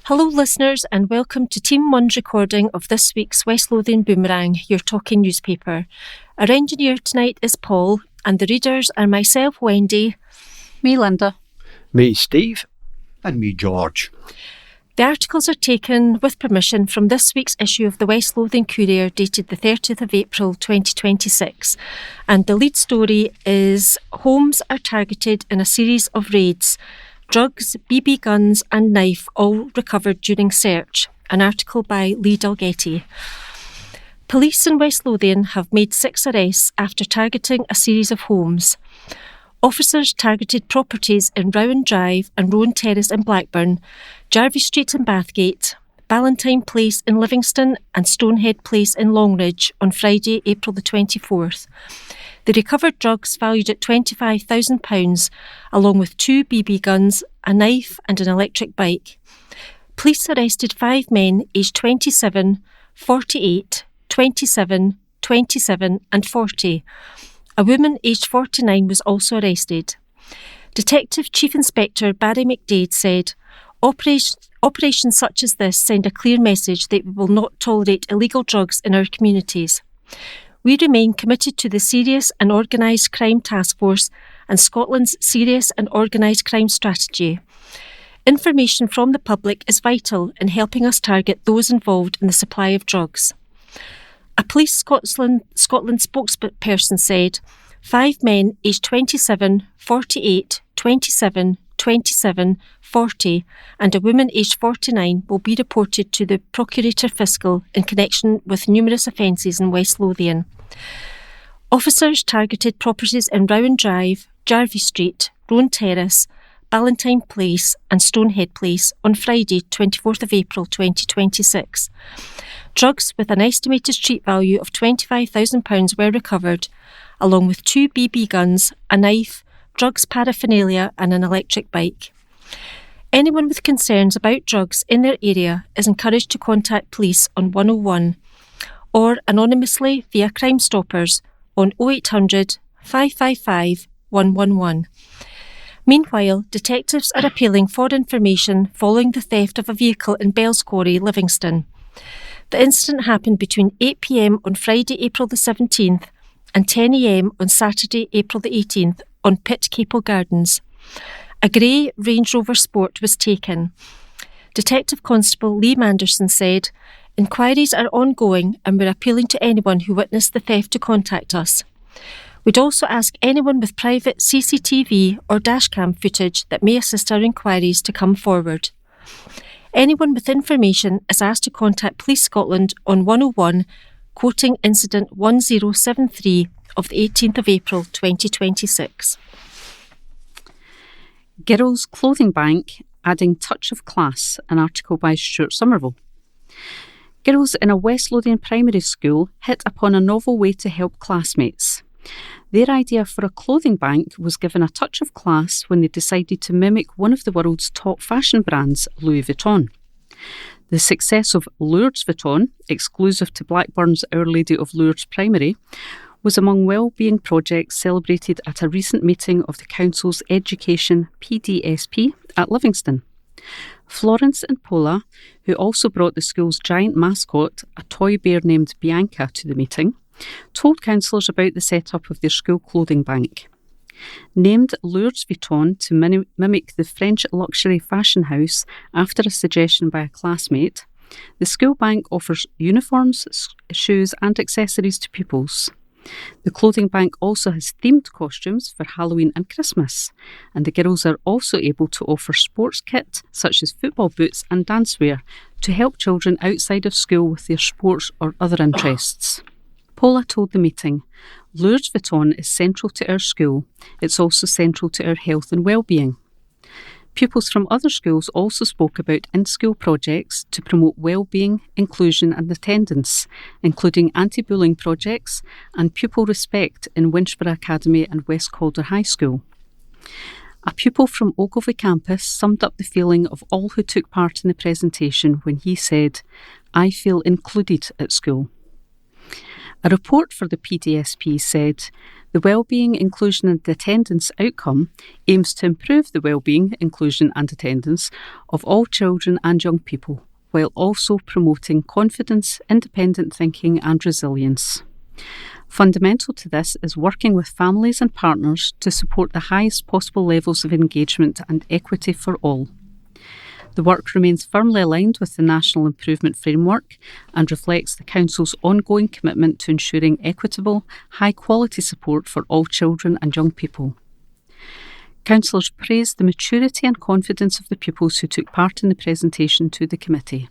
Hello listeners and welcome to Team 1's recording of this week's West Lothian Boomerang, your talking newspaper. Our engineer tonight is Paul and the readers are myself, Wendy, me, Linda, me, Steve, and me, George. The articles are taken with permission from this week's issue of the West Lothian Courier dated the 30th of April 2026 and the lead story is Homes are targeted in a series of raids. Drugs, BB guns and knife all recovered during search. An article by Lee Dalgetty. Police in West Lothian have made 6 arrests after targeting a series of homes. Officers targeted properties in Rowan Drive and Rowan Terrace in Blackburn, Jarvie Street in Bathgate, Ballantyne Place in Livingston and Stonehead Place in Longridge on Friday, April the 24th. They recovered drugs valued at £25,000, along with 2 BB guns, a knife and an electric bike. Police arrested 5 men aged 27, 48, 27, 27 and 40. A woman aged 49 was also arrested. Detective Chief Inspector Barry McDade said, Operations such as this send a clear message that we will not tolerate illegal drugs in our communities. We remain committed to the Serious and Organised Crime Task Force and Scotland's Serious and Organised Crime Strategy. Information from the public is vital in helping us target those involved in the supply of drugs. A Police Scotland spokesperson said, 5 men aged 27, 48, 27, 27, 40 and a woman aged 49 will be reported to the Procurator Fiscal in connection with numerous offences in West Lothian. Officers targeted properties in Rowan Drive, Jarvie Street, Rowan Terrace, Ballantyne Place and Stonehead Place on Friday, 24th of April 2026. Drugs with an estimated street value of £25,000 were recovered, along with 2 BB guns, a knife, drugs paraphernalia and an electric bike. Anyone with concerns about drugs in their area is encouraged to contact police on 101 or anonymously via Crime Stoppers on 0800 555 111. Meanwhile, detectives are appealing for information following the theft of a vehicle in Bells Quarry, Livingston. The incident happened between 8 p.m. on Friday, April the 17th and 10 a.m. on Saturday, April the 18th on Pitt Capel Gardens. A grey Range Rover Sport was taken. Detective Constable Lee Manderson said, Inquiries are ongoing and we're appealing to anyone who witnessed the theft to contact us. We'd also ask anyone with private CCTV or dashcam footage that may assist our inquiries to come forward. Anyone with information is asked to contact Police Scotland on 101, quoting incident 1073 of the 18th of April 2026. Girls' Clothing Bank adding touch of class, an article by Stuart Somerville. Girls in a West Lothian primary school hit upon a novel way to help classmates. Their idea for a clothing bank was given a touch of class when they decided to mimic one of the world's top fashion brands, Louis Vuitton. The success of Lourdes Vuitton, exclusive to Blackburn's Our Lady of Lourdes Primary, was among wellbeing projects celebrated at a recent meeting of the Council's Education PDSP at Livingston. Florence and Paula, who also brought the school's giant mascot, a toy bear named Bianca, to the meeting, told councillors about the set-up of their school clothing bank. Named Lourdes Vuitton to mimic the French luxury fashion house after a suggestion by a classmate, the school bank offers uniforms, shoes and accessories to pupils. The clothing bank also has themed costumes for Halloween and Christmas, and the girls are also able to offer sports kit such as football boots and dancewear to help children outside of school with their sports or other interests. Paula told the meeting, Lourdes Vuitton is central to our school. It's also central to our health and well-being. Pupils from other schools also spoke about in-school projects to promote well-being, inclusion and attendance, including anti-bullying projects and pupil respect in Winchborough Academy and West Calder High School. A pupil from Ogilvie campus summed up the feeling of all who took part in the presentation when he said, I feel included at school. A report for the PDSP said, the Wellbeing, Inclusion and Attendance outcome aims to improve the wellbeing, inclusion and attendance of all children and young people, while also promoting confidence, independent thinking and resilience. Fundamental to this is working with families and partners to support the highest possible levels of engagement and equity for all. The work remains firmly aligned with the National Improvement Framework and reflects the Council's ongoing commitment to ensuring equitable, high-quality support for all children and young people. Councillors praised the maturity and confidence of the pupils who took part in the presentation to the committee.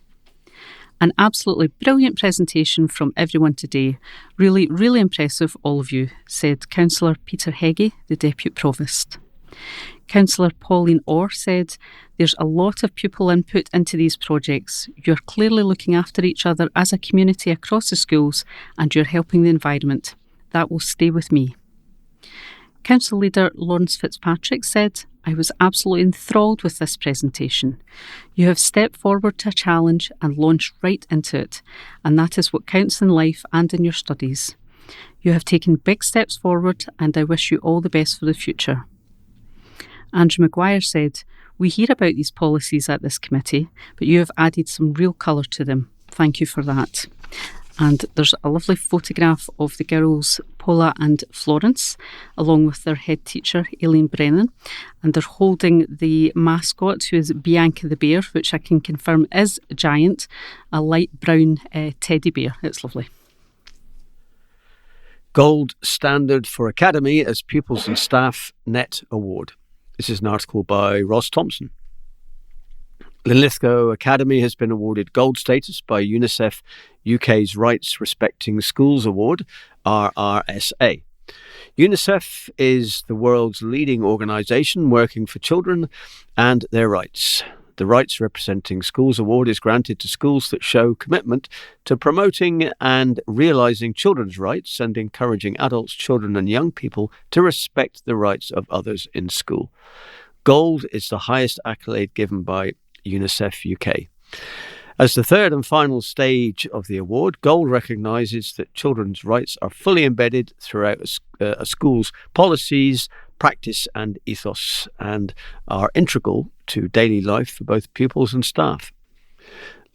An absolutely brilliant presentation from everyone today. Really, really impressive, all of you, said Councillor Peter Heggie, the Deputy Provost. Councillor Pauline Orr said, there's a lot of pupil input into these projects. You're clearly looking after each other as a community across the schools and you're helping the environment. That will stay with me. Council Leader Lawrence Fitzpatrick said, I was absolutely enthralled with this presentation. You have stepped forward to a challenge and launched right into it, and that is what counts in life and in your studies. You have taken big steps forward and I wish you all the best for the future. Andrew Maguire said, we hear about these policies at this committee, but you have added some real colour to them. Thank you for that. And there's a lovely photograph of the girls, Paula and Florence, along with their head teacher, Aileen Brennan. And they're holding the mascot, who is Bianca the bear, which I can confirm is giant, a light brown teddy bear. It's lovely. Gold Standard for Academy as Pupils and Staff Net Award. This is an article by Ross Thompson. Linlithgow Academy has been awarded gold status by UNICEF UK's Rights Respecting Schools Award, RRSA. UNICEF is the world's leading organisation working for children and their rights. The Rights Representing Schools Award is granted to schools that show commitment to promoting and realising children's rights and encouraging adults, children and young people to respect the rights of others in school. Gold is the highest accolade given by UNICEF UK. As the third and final stage of the award, Gold recognises that children's rights are fully embedded throughout a school's policies, practice and ethos, and are integral to daily life for both pupils and staff.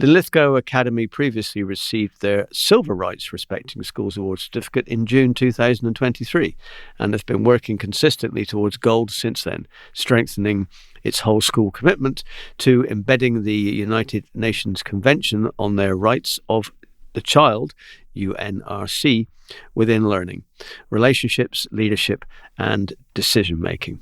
Linlithgow Academy previously received their Silver Rights Respecting Schools Award certificate in June 2023 and have been working consistently towards gold since then, strengthening its whole school commitment to embedding the United Nations Convention on their Rights of the Child, UNRC, within learning, relationships, leadership and decision-making.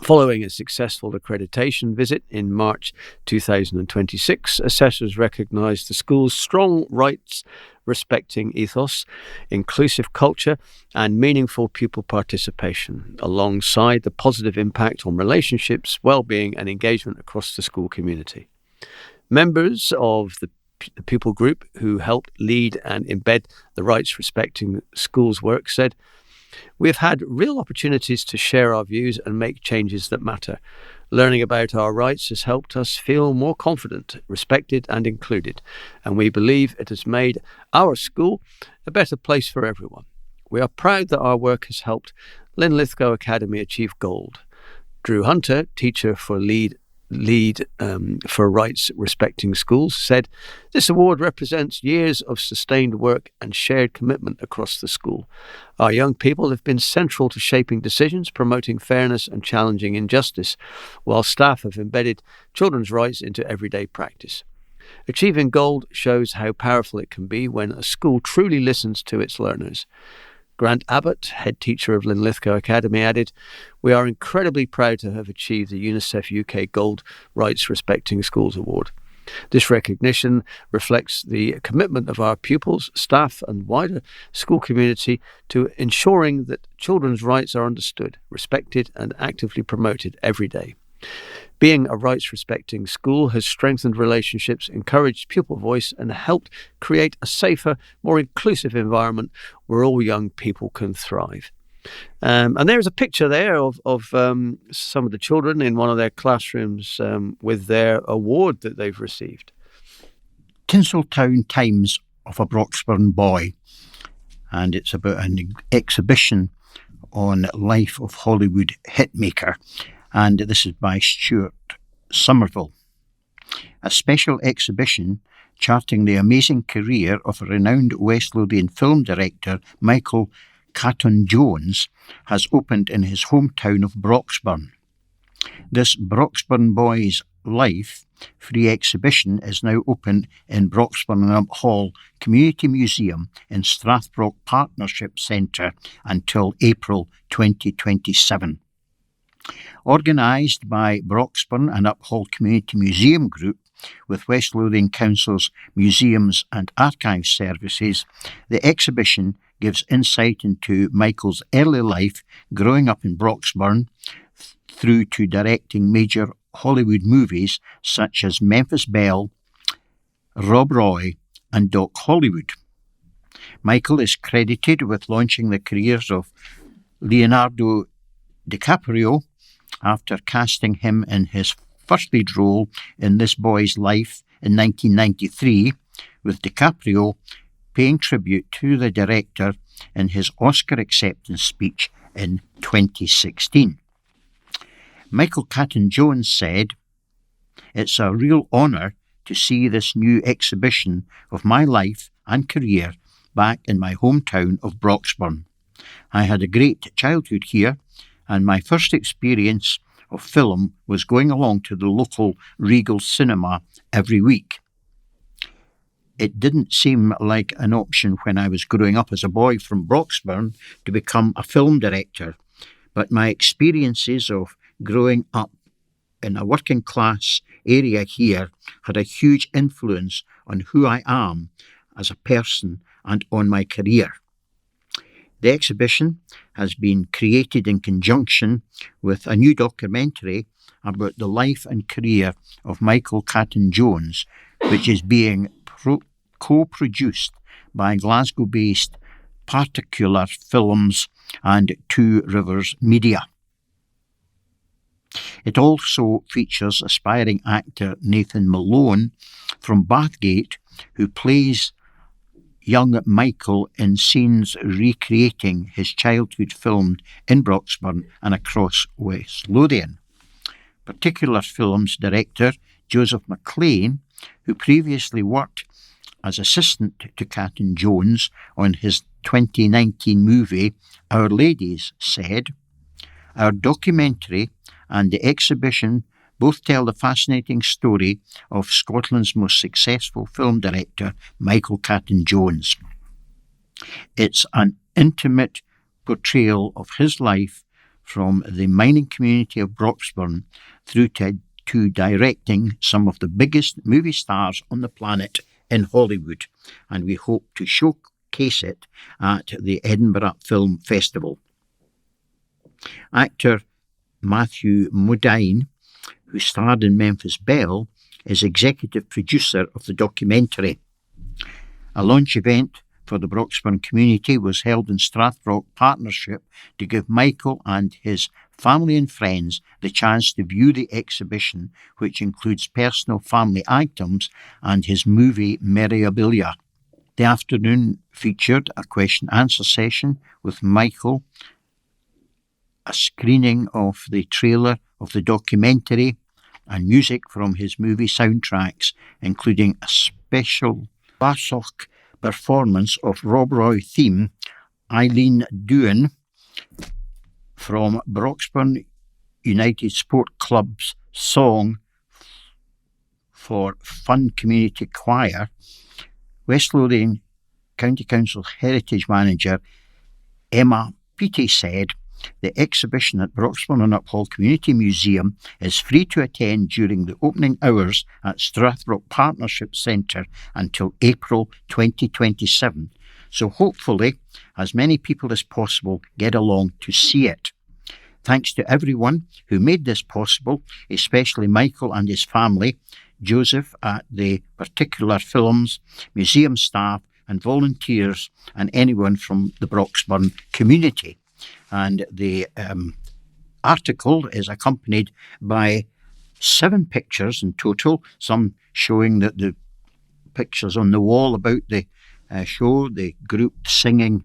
Following a successful accreditation visit in March 2026, assessors recognised the school's strong rights respecting ethos, inclusive culture and meaningful pupil participation, alongside the positive impact on relationships, well-being and engagement across the school community. Members of the pupil group who helped lead and embed the rights respecting schools work said, we have had real opportunities to share our views and make changes that matter. Learning about our rights has helped us feel more confident, respected and included, and we believe it has made our school a better place for everyone. We are proud that our work has helped Linlithgow Academy achieve gold. Drew Hunter, teacher for lead for Rights Respecting Schools, said, this award represents years of sustained work and shared commitment across the school. Our young people have been central to shaping decisions, promoting fairness and challenging injustice, while staff have embedded children's rights into everyday practice. Achieving gold shows how powerful it can be when a school truly listens to its learners. Grant Abbott, head teacher of Linlithgow Academy, added, we are incredibly proud to have achieved the UNICEF UK Gold Rights Respecting Schools Award. This recognition reflects the commitment of our pupils, staff and wider school community to ensuring that children's rights are understood, respected and actively promoted every day. Being a rights-respecting school has strengthened relationships, encouraged pupil voice and helped create a safer, more inclusive environment where all young people can thrive. And there's a picture there of some of the children in one of their classrooms with their award that they've received. Tinseltown Times of a Broxburn Boy. and it's about an exhibition on life of Hollywood hitmaker, and this is by Stuart Somerville. A special exhibition charting the amazing career of a renowned West Lothian film director, Michael Caton-Jones, has opened in his hometown of Broxburn. This Broxburn boy's life free exhibition is now open in Broxburn and Uphall Community Museum in Strathbrock Partnership Centre until April 2027. Organised by Broxburn and Uphall Community Museum Group with West Lothian Council's Museums and Archives Services, the exhibition gives insight into Michael's early life growing up in Broxburn through to directing major Hollywood movies such as Memphis Belle, Rob Roy and Doc Hollywood. Michael is credited with launching the careers of Leonardo DiCaprio after casting him in his first lead role in This Boy's Life in 1993, with DiCaprio paying tribute to the director in his Oscar acceptance speech in 2016. Michael Caton-Jones said, "It's a real honour to see this new exhibition of my life and career back in my hometown of Broxburn. I had a great childhood here, and my first experience of film was going along to the local Regal cinema every week. It didn't seem like an option when I was growing up as a boy from Broxburn to become a film director, but my experiences of growing up in a working class area here had a huge influence on who I am as a person and on my career." The exhibition has been created in conjunction with a new documentary about the life and career of Michael Caton-Jones, which is being co-produced by Glasgow-based Particular Films and Two Rivers Media. It also features aspiring actor Nathan Malone from Bathgate, who plays young Michael in scenes recreating his childhood filmed in Broxburn and across West Lothian. Particular Films director Joseph McLean, who previously worked as assistant to Caton-Jones on his 2019 movie Our Ladies, said, "Our documentary and the exhibition both tell the fascinating story of Scotland's most successful film director, Michael Caton-Jones. It's an intimate portrayal of his life from the mining community of Broxburn through to directing some of the biggest movie stars on the planet in Hollywood, and we hope to showcase it at the Edinburgh Film Festival." Actor Matthew Modine, who starred in Memphis Belle, is executive producer of the documentary. A launch event for the Broxburn community was held in Strathbrock Partnership to give Michael and his family and friends the chance to view the exhibition, which includes personal family items and his movie memorabilia. The afternoon featured a question-answer session with Michael, a screening of the trailer of the documentary, and music from his movie soundtracks, including a special Barsok performance of Rob Roy theme Eileen Doohan from Broxburn United Sport Club's song for Fun Community Choir. West Lothian County Council Heritage Manager Emma Peaty said, "The exhibition at Broxburn and Uphall Community Museum is free to attend during the opening hours at Strathbrock Partnership Centre until April 2027, so hopefully as many people as possible get along to see it. Thanks to everyone who made this possible, especially Michael and his family, Joseph at the Particular Films, museum staff and volunteers, and anyone from the Broxburn community." And the article is accompanied by 7 pictures in total, some showing that the pictures on the wall about the show, the group singing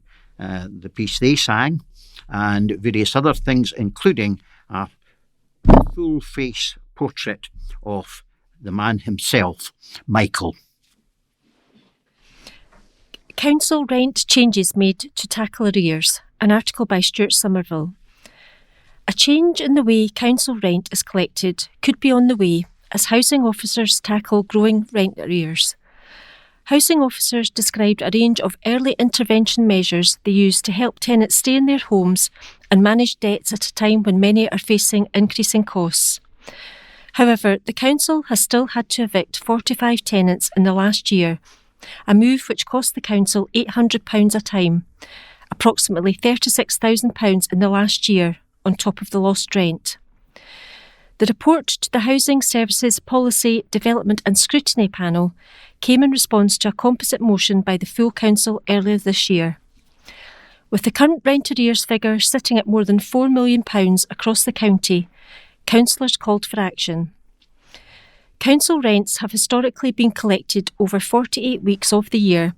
the piece they sang, and various other things, including a full-face portrait of the man himself, Michael. Council rent changes made to tackle arrears, an article by Stuart Somerville. A change in the way council rent is collected could be on the way as housing officers tackle growing rent arrears. Housing officers described a range of early intervention measures they use to help tenants stay in their homes and manage debts at a time when many are facing increasing costs. However, the council has still had to evict 45 tenants in the last year, a move which cost the council £800 a time, approximately £36,000 in the last year, on top of the lost rent. The report to the Housing Services Policy, Development and Scrutiny Panel came in response to a composite motion by the full council earlier this year. With the current rent arrears figure sitting at more than £4 million across the county, councillors called for action. Council rents have historically been collected over 48 weeks of the year,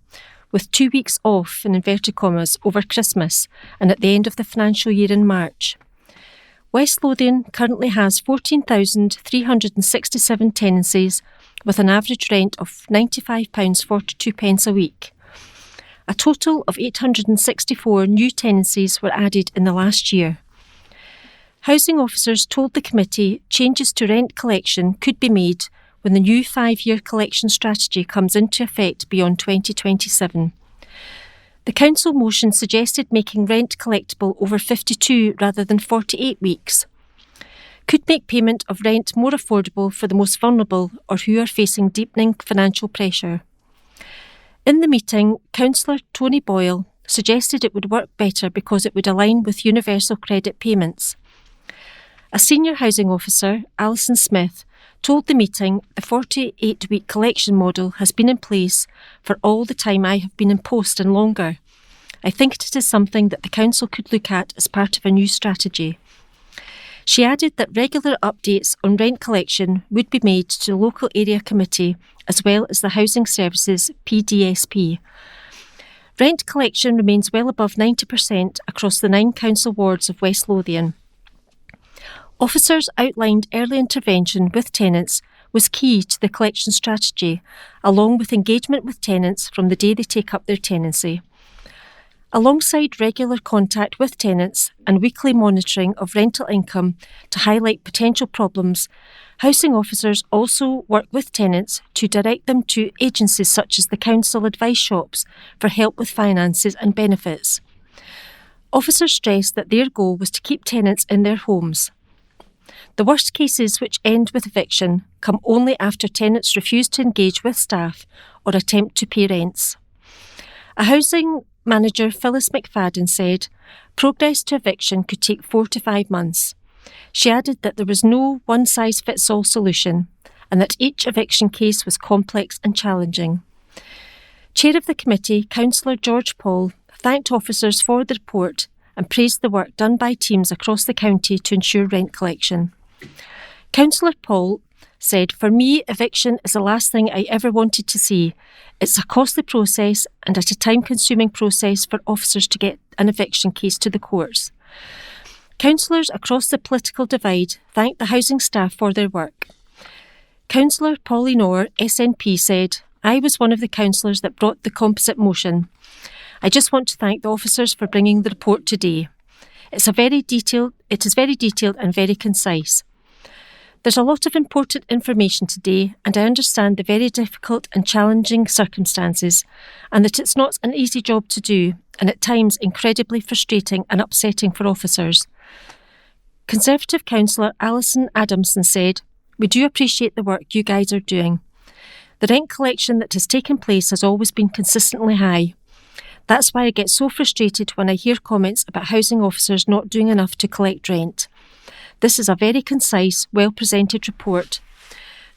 with 2 weeks off, in inverted commas, over Christmas and at the end of the financial year in March. West Lothian currently has 14,367 tenancies with an average rent of £95.42 a week. A total of 864 new tenancies were added in the last year. Housing officers told the committee changes to rent collection could be made when the new 5-year collection strategy comes into effect beyond 2027. The council motion suggested making rent collectible over 52 rather than 48 weeks. Could make payment of rent more affordable for the most vulnerable or who are facing deepening financial pressure. In the meeting, Councillor Tony Boyle suggested it would work better because it would align with universal credit payments. A senior housing officer, Alison Smith, told the meeting the 48-week collection model has been in place for all the time I have been in post and longer. I think it is something that the council could look at as part of a new strategy. She added that regular updates on rent collection would be made to the local area committee as well as the Housing Services PDSP. Rent collection remains well above 90% across the 9 council wards of West Lothian. Officers outlined early intervention with tenants was key to the collection strategy, along with engagement with tenants from the day they take up their tenancy. Alongside regular contact with tenants and weekly monitoring of rental income to highlight potential problems, housing officers also work with tenants to direct them to agencies such as the council advice shops for help with finances and benefits. Officers stressed that their goal was to keep tenants in their homes. The worst cases, which end with eviction, come only after tenants refuse to engage with staff or attempt to pay rents. A housing manager, Phyllis McFadden, said progress to eviction could take 4 to 5 months. She added that there was no one-size-fits-all solution and that each eviction case was complex and challenging. Chair of the committee, Councillor George Paul, thanked officers for the report and praised the work done by teams across the county to ensure rent collection. Councillor Paul said, "For me, eviction is the last thing I ever wanted to see. It's a costly process and at a time-consuming process for officers to get an eviction case to the courts." Councillors across the political divide thanked the housing staff for their work. Councillor Pauline Orr, SNP, said, "I was one of the councillors that brought the composite motion. I just want to thank the officers for bringing the report today. It is very detailed and very concise. There's a lot of important information today, and I understand the very difficult and challenging circumstances, and that it's not an easy job to do, and at times incredibly frustrating and upsetting for officers." Conservative councillor Alison Adamson said, "We do appreciate the work you guys are doing. The rent collection that has taken place has always been consistently high. That's why I get so frustrated when I hear comments about housing officers not doing enough to collect rent. This is a very concise, well-presented report.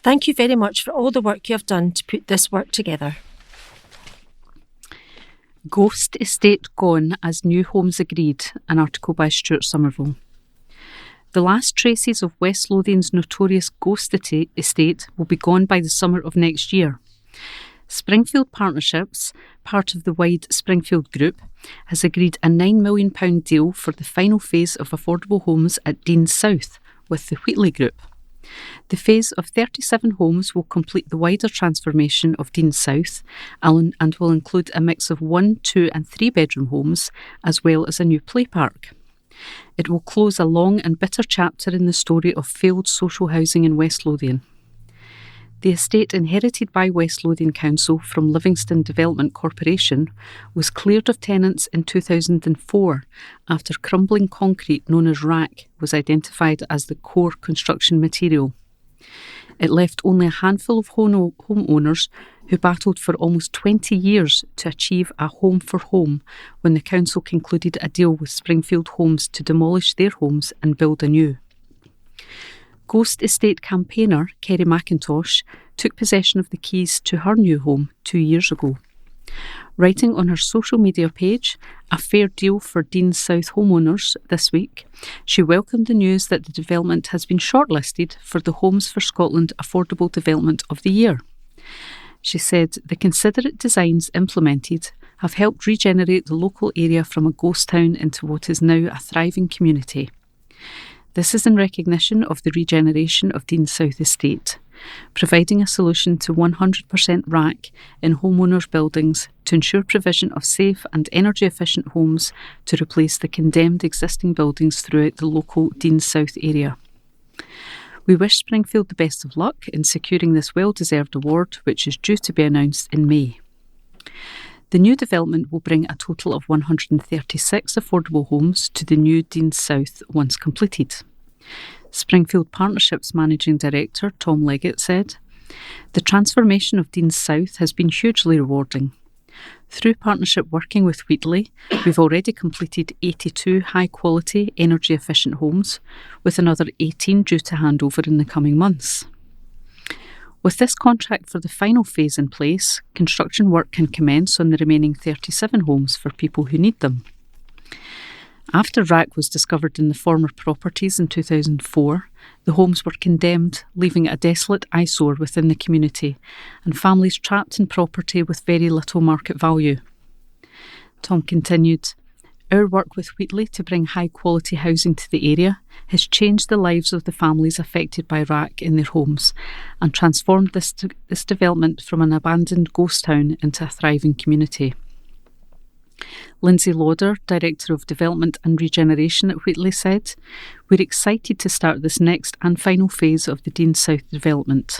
Thank you very much for all the work you have done to put this work together." Ghost Estate Gone as New Homes Agreed, an article by Stuart Somerville. The last traces of West Lothian's notorious ghost estate will be gone by the summer of next year. Springfield Partnerships, part of the wide Springfield Group, has agreed a £9 million deal for the final phase of affordable homes at Deans South with the Wheatley Group. The phase of 37 homes will complete the wider transformation of Deans South and will include a mix of 1, 2 and 3 bedroom homes, as well as a new play park. It will close a long and bitter chapter in the story of failed social housing in West Lothian. The estate, inherited by West Lothian Council from Livingston Development Corporation, was cleared of tenants in 2004 after crumbling concrete known as wrack was identified as the core construction material. It left only a handful of homeowners who battled for almost 20 years to achieve a home for home when the council concluded a deal with Springfield Homes to demolish their homes and build anew. Ghost Estate campaigner Kerry McIntosh took possession of the keys to her new home 2 years ago. Writing on her social media page, A Fair Deal for Deans South Homeowners, this week, she welcomed the news that the development has been shortlisted for the Homes for Scotland Affordable Development of the Year. She said the considerate designs implemented have helped regenerate the local area from a ghost town into what is now a thriving community. This is in recognition of the regeneration of Deans South Estate, providing a solution to 100% RAC in homeowners' buildings to ensure provision of safe and energy-efficient homes to replace the condemned existing buildings throughout the local Deans South area. We wish Springfield the best of luck in securing this well-deserved award, which is due to be announced in May. The new development will bring a total of 136 affordable homes to the new Deans South once completed. Springfield Partnerships Managing Director Tom Leggett said, "The transformation of Deans South has been hugely rewarding. Through partnership working with Wheatley, we've already completed 82 high-quality, energy-efficient homes, with another 18 due to hand over in the coming months. With this contract for the final phase in place, construction work can commence on the remaining 37 homes for people who need them." After wrack was discovered in the former properties in 2004, the homes were condemned, leaving a desolate eyesore within the community and families trapped in property with very little market value. Tom continued, "Our work with Wheatley to bring high-quality housing to the area has changed the lives of the families affected by wrack in their homes and transformed this development from an abandoned ghost town into a thriving community." Lindsay Lauder, Director of Development and Regeneration at Wheatley, said, "We're excited to start this next and final phase of the Deans South development.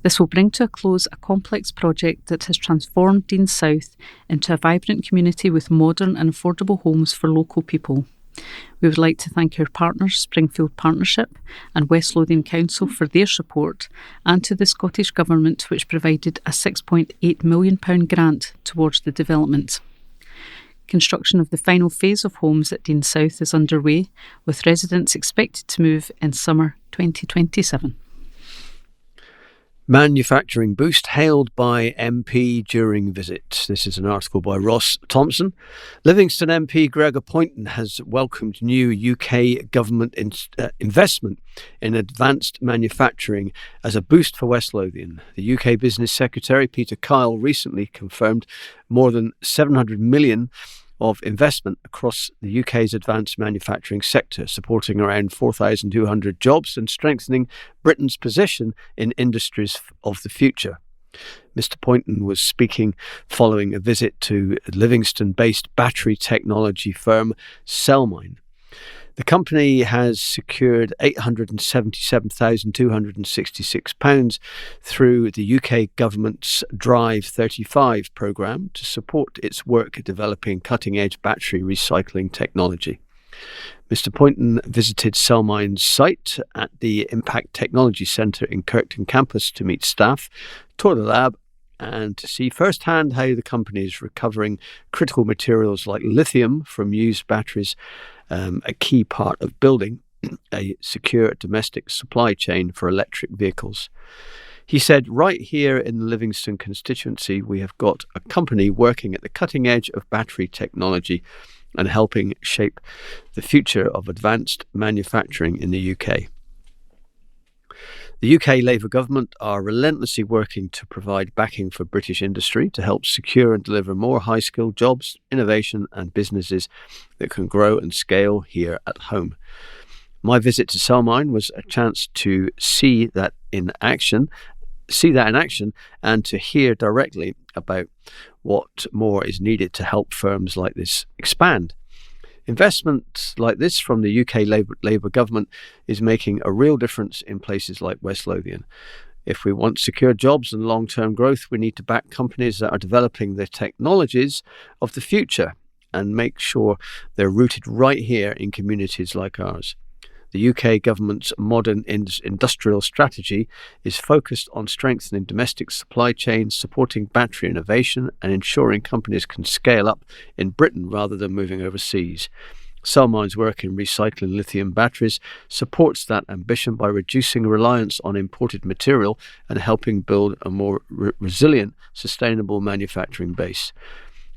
This will bring to a close a complex project that has transformed Deans South into a vibrant community with modern and affordable homes for local people. We would like to thank our partners, Springfield Partnership and West Lothian Council, for their support, and to the Scottish Government, which provided a £6.8 million grant towards the development. Construction of the final phase of homes at Deans South is underway, with residents expected to move in summer 2027. Manufacturing boost hailed by MP during visit. This is an article by Ross Thompson. Livingston MP Gregor Poynton has welcomed new UK government investment in advanced manufacturing as a boost for West Lothian. The UK Business Secretary Peter Kyle recently confirmed more than 700 million of investment across the UK's advanced manufacturing sector, supporting around 4,200 jobs and strengthening Britain's position in industries of the future. Mr. Poynton was speaking following a visit to Livingston-based battery technology firm Cellmine. The company has secured £877,266 through the UK government's Drive 35 programme to support its work developing cutting-edge battery recycling technology. Mr. Poynton visited Cellmine's site at the Impact Technology Centre in Kirkton campus to meet staff, tour the lab, and to see firsthand how the company is recovering critical materials like lithium from used batteries, a key part of building a secure domestic supply chain for electric vehicles. He said, "Right here in the Livingston constituency, we have got a company working at the cutting edge of battery technology and helping shape the future of advanced manufacturing in the UK." The UK Labour government are relentlessly working to provide backing for British industry to help secure and deliver more high-skilled jobs, innovation and businesses that can grow and scale here at home. My visit to Cellmine was a chance to see that in action and to hear directly about what more is needed to help firms like this expand. Investment like this from the UK Labour government is making a real difference in places like West Lothian. If we want secure jobs and long-term growth, we need to back companies that are developing the technologies of the future and make sure they're rooted right here in communities like ours. The UK government's modern industrial strategy is focused on strengthening domestic supply chains, supporting battery innovation, and ensuring companies can scale up in Britain rather than moving overseas. Cellmine's work in recycling lithium batteries supports that ambition by reducing reliance on imported material and helping build a more resilient, sustainable manufacturing base.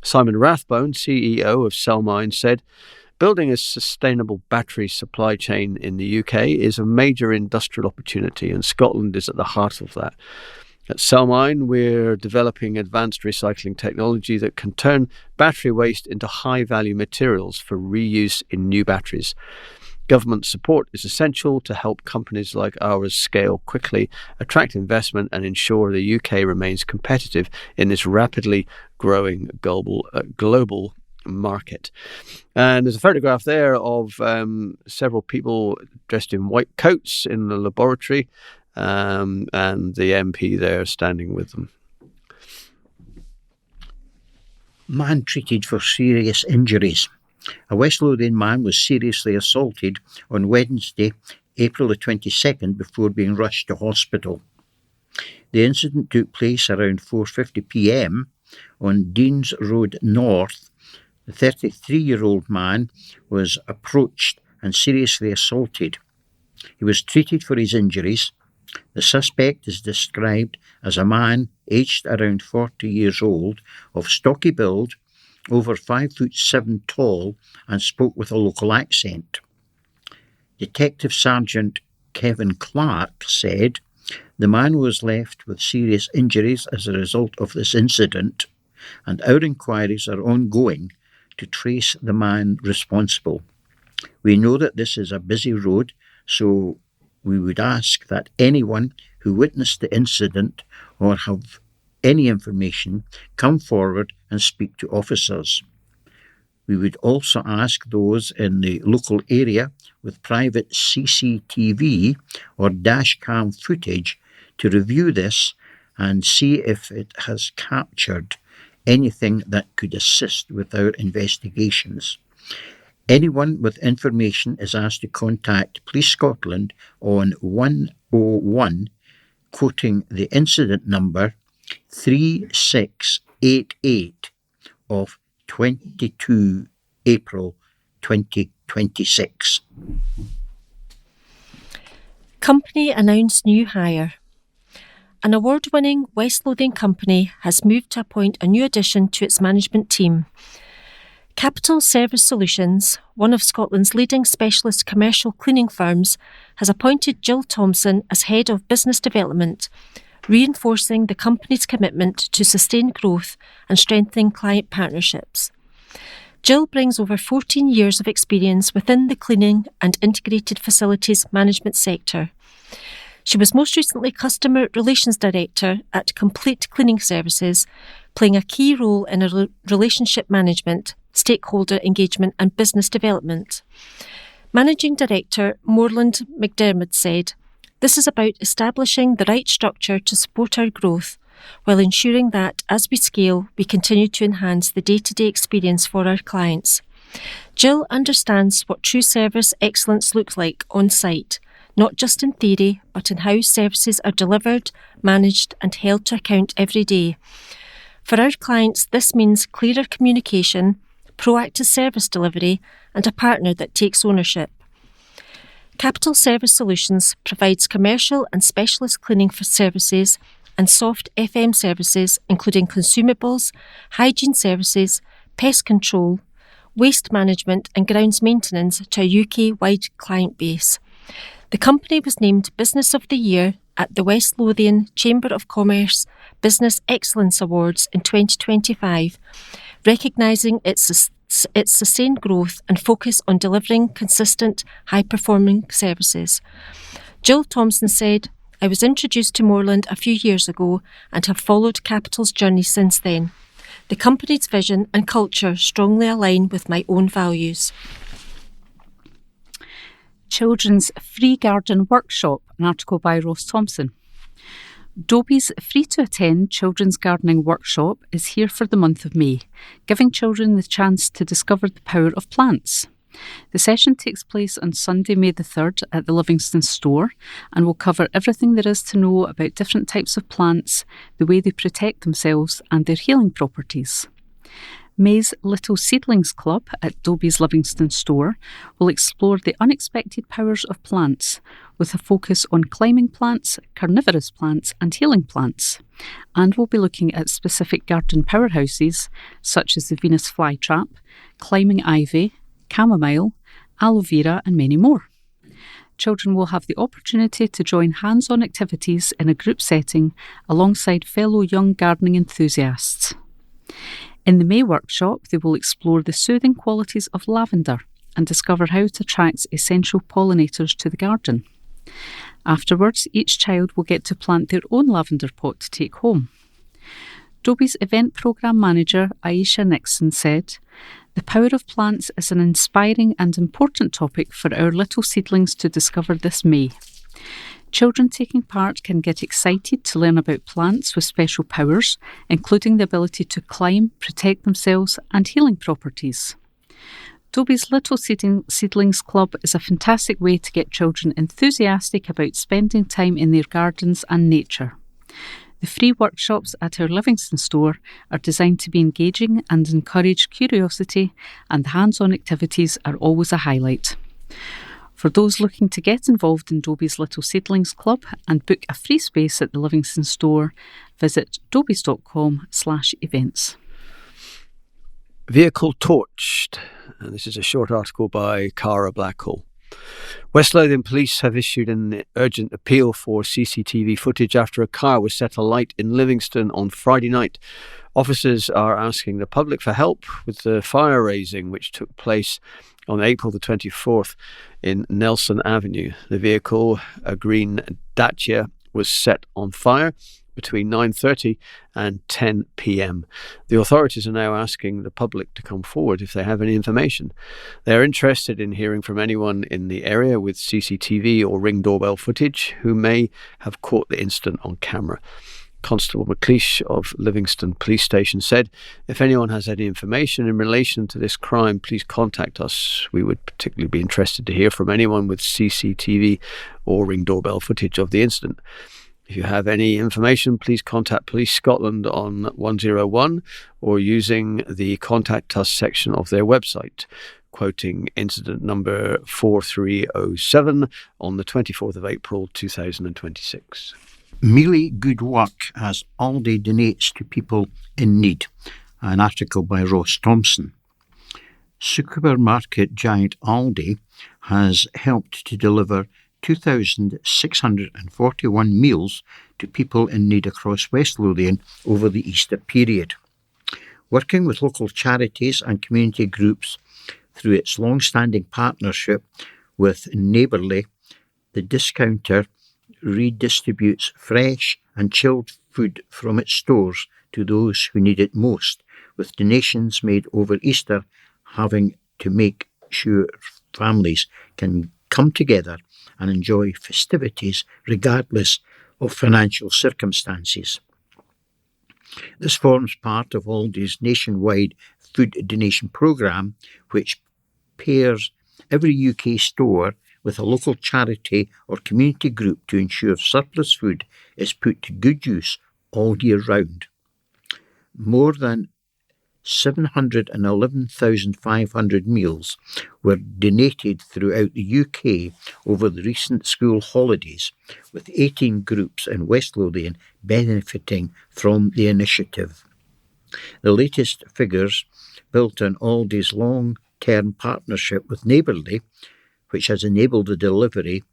Simon Rathbone, CEO of Cellmine, said, "Building a sustainable battery supply chain in the UK is a major industrial opportunity, and Scotland is at the heart of that. At Cellmine, we're developing advanced recycling technology that can turn battery waste into high-value materials for reuse in new batteries. Government support is essential to help companies like ours scale quickly, attract investment, and ensure the UK remains competitive in this rapidly growing global market." And there's a photograph there of several people dressed in white coats in the laboratory, and the MP there standing with them. Man treated for serious injuries. A West Lothian man was seriously assaulted on Wednesday, April the 22nd, before being rushed to hospital. The incident took place around 4:50 p.m. on Deans Road North. The 33-year-old man was approached and seriously assaulted. He was treated for his injuries. The suspect is described as a man aged around 40 years old, of stocky build, over 5'7" tall, and spoke with a local accent. Detective Sergeant Kevin Clark said, "The man was left with serious injuries as a result of this incident, and our inquiries are ongoing to trace the man responsible. We know that this is a busy road, so we would ask that anyone who witnessed the incident or have any information come forward and speak to officers. We would also ask those in the local area with private CCTV or dashcam footage to review this and see if it has captured anything that could assist with our investigations. Anyone with information is asked to contact Police Scotland on 101, quoting the incident number 3688 of 22 April 2026. Company announced new hire. An award-winning West Lothian company has moved to appoint a new addition to its management team. Capital Service Solutions, one of Scotland's leading specialist commercial cleaning firms, has appointed Jill Thompson as Head of Business Development, reinforcing the company's commitment to sustained growth and strengthening client partnerships. Jill brings over 14 years of experience within the cleaning and integrated facilities management sector. She was most recently Customer Relations Director at Complete Cleaning Services, playing a key role in relationship management, stakeholder engagement and business development. Managing Director Morland McDermott said, "This is about establishing the right structure to support our growth, while ensuring that, as we scale, we continue to enhance the day-to-day experience for our clients." Jill understands what true service excellence looks like on site, not just in theory, but in how services are delivered, managed and held to account every day. For our clients, this means clearer communication, proactive service delivery and a partner that takes ownership. Capital Service Solutions provides commercial and specialist cleaning for services and soft FM services, including consumables, hygiene services, pest control, waste management and grounds maintenance to a UK-wide client base. The company was named Business of the Year at the West Lothian Chamber of Commerce Business Excellence Awards in 2025, recognising its sustained growth and focus on delivering consistent, high-performing services. Jill Thompson said, "I was introduced to Moorland a few years ago and have followed Capital's journey since then. The company's vision and culture strongly align with my own values." Children's Free Garden Workshop, an article by Ross Thompson. Dobie's free-to-attend Children's Gardening Workshop is here for the month of May, giving children the chance to discover the power of plants. The session takes place on Sunday, May the 3rd at the Livingston store and will cover everything there is to know about different types of plants, the way they protect themselves and their healing properties. May's Little Seedlings Club at Dobie's Livingston store will explore the unexpected powers of plants with a focus on climbing plants, carnivorous plants and healing plants, and will be looking at specific garden powerhouses such as the Venus flytrap, climbing ivy, chamomile, aloe vera and many more. Children will have the opportunity to join hands-on activities in a group setting alongside fellow young gardening enthusiasts. In the May workshop, they will explore the soothing qualities of lavender and discover how it attracts essential pollinators to the garden. Afterwards, each child will get to plant their own lavender pot to take home. Dobie's event programme manager, Aisha Nixon, said, "The power of plants is an inspiring and important topic for our little seedlings to discover this May. Children taking part can get excited to learn about plants with special powers, including the ability to climb, protect themselves, and healing properties." Dobie's Little Seedlings Club is a fantastic way to get children enthusiastic about spending time in their gardens and nature. The free workshops at our Livingston store are designed to be engaging and encourage curiosity, and the hands-on activities are always a highlight. For those looking to get involved in Dobie's Little Seedlings Club and book a free space at the Livingston store, visit dobies.com/events. Vehicle torched. And this is a short article by Cara Blackhall. West Lothian Police have issued an urgent appeal for CCTV footage after a car was set alight in Livingston on Friday night. Officers are asking the public for help with the fire raising which took place on April the 24th in Nelson Avenue. The vehicle, a green Dacia, was set on fire between 9:30 and 10 p.m. The authorities are now asking the public to come forward if they have any information. They are interested in hearing from anyone in the area with CCTV or Ring doorbell footage who may have caught the incident on camera. Constable McLeish of Livingston Police Station said, "If anyone has any information in relation to this crime, please contact us. We would particularly be interested to hear from anyone with CCTV or Ring doorbell footage of the incident. If you have any information, please contact Police Scotland on 101 or using the Contact Us section of their website," quoting incident number 4307 on the 24th of April 2026. Mealy good work as Aldi donates to people in need. An article by Ross Thompson. Supermarket giant Aldi has helped to deliver 2,641 meals to people in need across West Lothian over the Easter period. Working with local charities and community groups through its long-standing partnership with Neighbourly, the discounter redistributes fresh and chilled food from its stores to those who need it most, with donations made over Easter having to make sure families can come together and enjoy festivities regardless of financial circumstances. This forms part of Aldi's nationwide food donation programme, which pairs every UK store with a local charity or community group to ensure surplus food is put to good use all year round. More than 711,500 meals were donated throughout the UK over the recent school holidays, with 18 groups in West Lothian benefiting from the initiative. The latest figures built on Aldi's long-term partnership with Neighbourly, which has enabled the delivery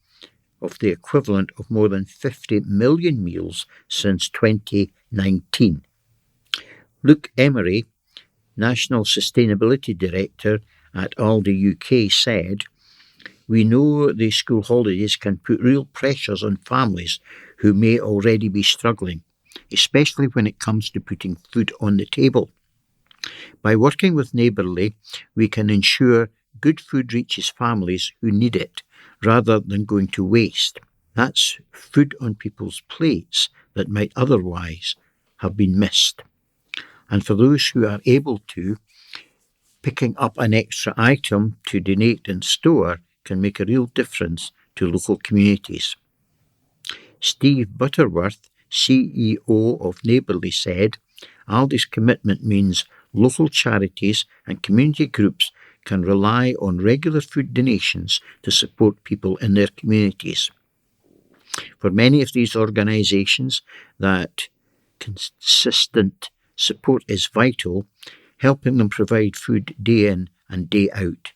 of the equivalent of more than 50 million meals since 2019. Luke Emery, National Sustainability Director at Aldi UK, said, "We know these school holidays can put real pressures on families who may already be struggling, especially when it comes to putting food on the table. By working with Neighbourly, we can ensure good food reaches families who need it, rather than going to waste. That's food on people's plates that might otherwise have been missed. And for those who are able to, picking up an extra item to donate in store can make a real difference to local communities." Steve Butterworth, CEO of Neighbourly, said, "Aldi's commitment means local charities and community groups can rely on regular food donations to support people in their communities. For many of these organisations, that consistent support is vital, helping them provide food day in and day out.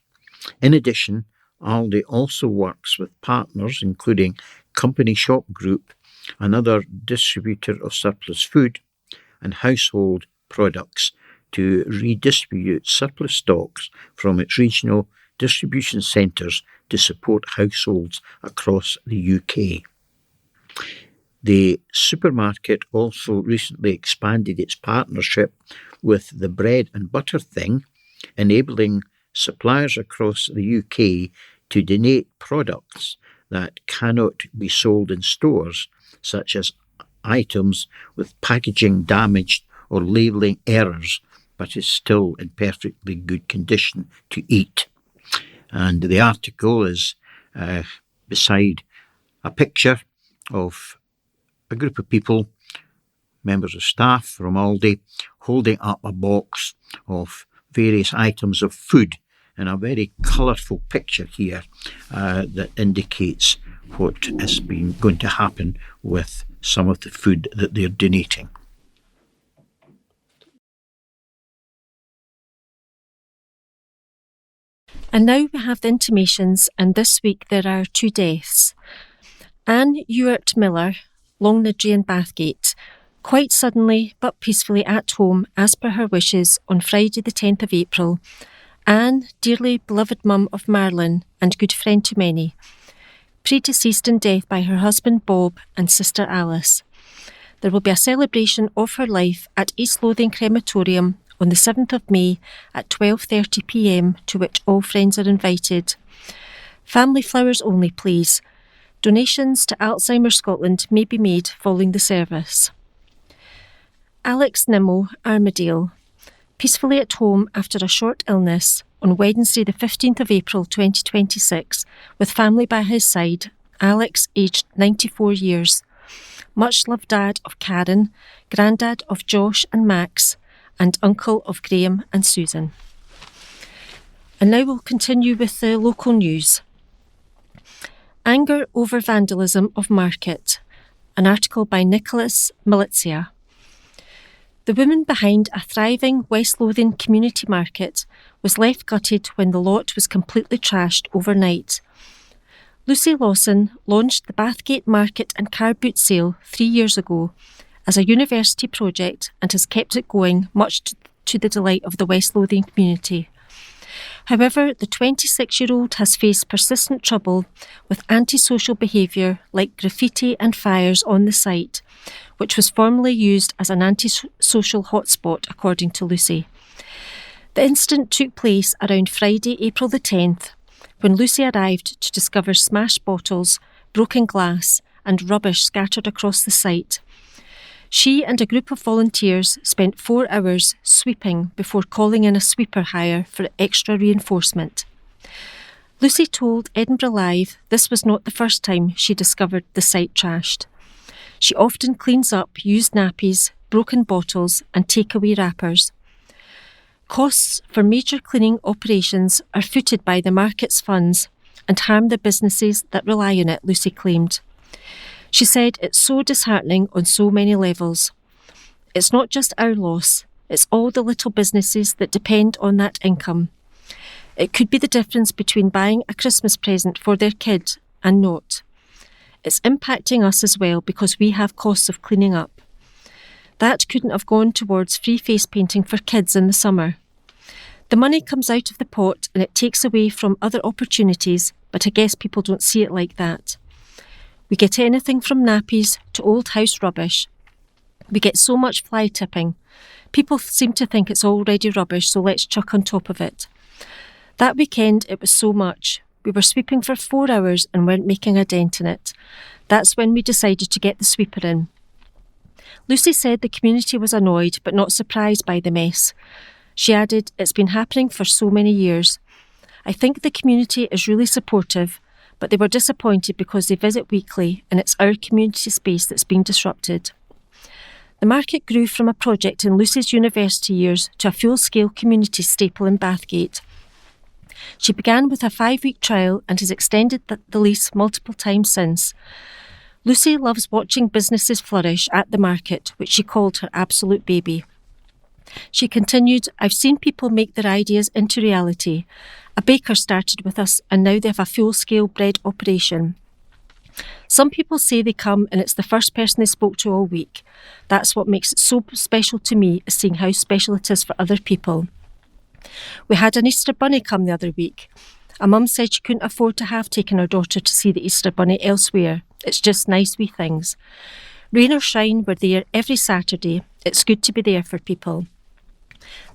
In addition, Aldi also works with partners including Company Shop Group, another distributor of surplus food and household products, to redistribute surplus stocks from its regional distribution centres to support households across the UK. The supermarket also recently expanded its partnership with the Bread and Butter Thing, enabling suppliers across the UK to donate products that cannot be sold in stores, such as items with packaging damaged or labelling errors, but is still in perfectly good condition to eat. And the article is beside a picture of a group of people, members of staff from Aldi, holding up a box of various items of food in a very colourful picture here that indicates what has been going to happen with some of the food that they're donating. And now we have the intimations, and this week there are 2 deaths. Anne Ewart Miller, Longniddry, Bathgate, quite suddenly but peacefully at home as per her wishes on Friday the 10th of April. Anne, dearly beloved mum of Marlon and good friend to many, predeceased in death by her husband Bob and sister Alice. There will be a celebration of her life at East Lothian Crematorium on the 7th of May at 12:30 p.m, to which all friends are invited. Family flowers only, please. Donations to Alzheimer's Scotland may be made following the service. Alex Nimmo, Armadale, peacefully at home after a short illness on Wednesday the 15th of April 2026, with family by his side. Alex, aged 94 years. Much loved dad of Karen, granddad of Josh and Max, and uncle of Graham and Susan. And now we'll continue with the local news. Anger over vandalism of market. An article by Nicholas Milizia. The woman behind a thriving West Lothian community market was left gutted when the lot was completely trashed overnight. Lucy Lawson launched the Bathgate Market and Car Boot Sale 3 years ago as a university project and has kept it going, much to the delight of the West Lothian community. However, the 26-year-old has faced persistent trouble with antisocial behaviour like graffiti and fires on the site, which was formerly used as an antisocial hotspot, according to Lucy. The incident took place around Friday, April the 10th, when Lucy arrived to discover smashed bottles, broken glass and rubbish scattered across the site. She and a group of volunteers spent 4 hours sweeping before calling in a sweeper hire for extra reinforcement. Lucy told Edinburgh Live this was not the first time she discovered the site trashed. She often cleans up used nappies, broken bottles and takeaway wrappers. Costs for major cleaning operations are footed by the market's funds and harm the businesses that rely on it, Lucy claimed. She said it's so disheartening on so many levels. It's not just our loss, it's all the little businesses that depend on that income. It could be the difference between buying a Christmas present for their kid and not. it's impacting us as well because we have costs of cleaning up. That couldn't have gone towards free face painting for kids in the summer. The money comes out of the pot and it takes away from other opportunities, but I guess people don't see it like that. We get anything from nappies to old house rubbish. We get so much fly tipping. People seem to think it's already rubbish, so let's chuck on top of it. That weekend, it was so much. We were sweeping for 4 hours and weren't making a dent in it. That's when we decided to get the sweeper in. Lucy said the community was annoyed but not surprised by the mess. She added, it's been happening for so many years. I think the community is really supportive, but they were disappointed because they visit weekly and it's our community space that's been disrupted. The market grew from a project in Lucy's university years to a full-scale community staple in Bathgate. She began with a 5-week trial and has extended the lease multiple times since. Lucy loves watching businesses flourish at the market, which she called her absolute baby. She continued, I've seen people make their ideas into reality. A baker started with us and now they have a full-scale bread operation. Some people say they come and it's the first person they spoke to all week. That's what makes it so special to me, is seeing how special it is for other people. We had an Easter bunny come the other week. A mum said she couldn't afford to have taken her daughter to see the Easter bunny elsewhere. It's just nice wee things. Rain or shine, we're there every Saturday. It's good to be there for people.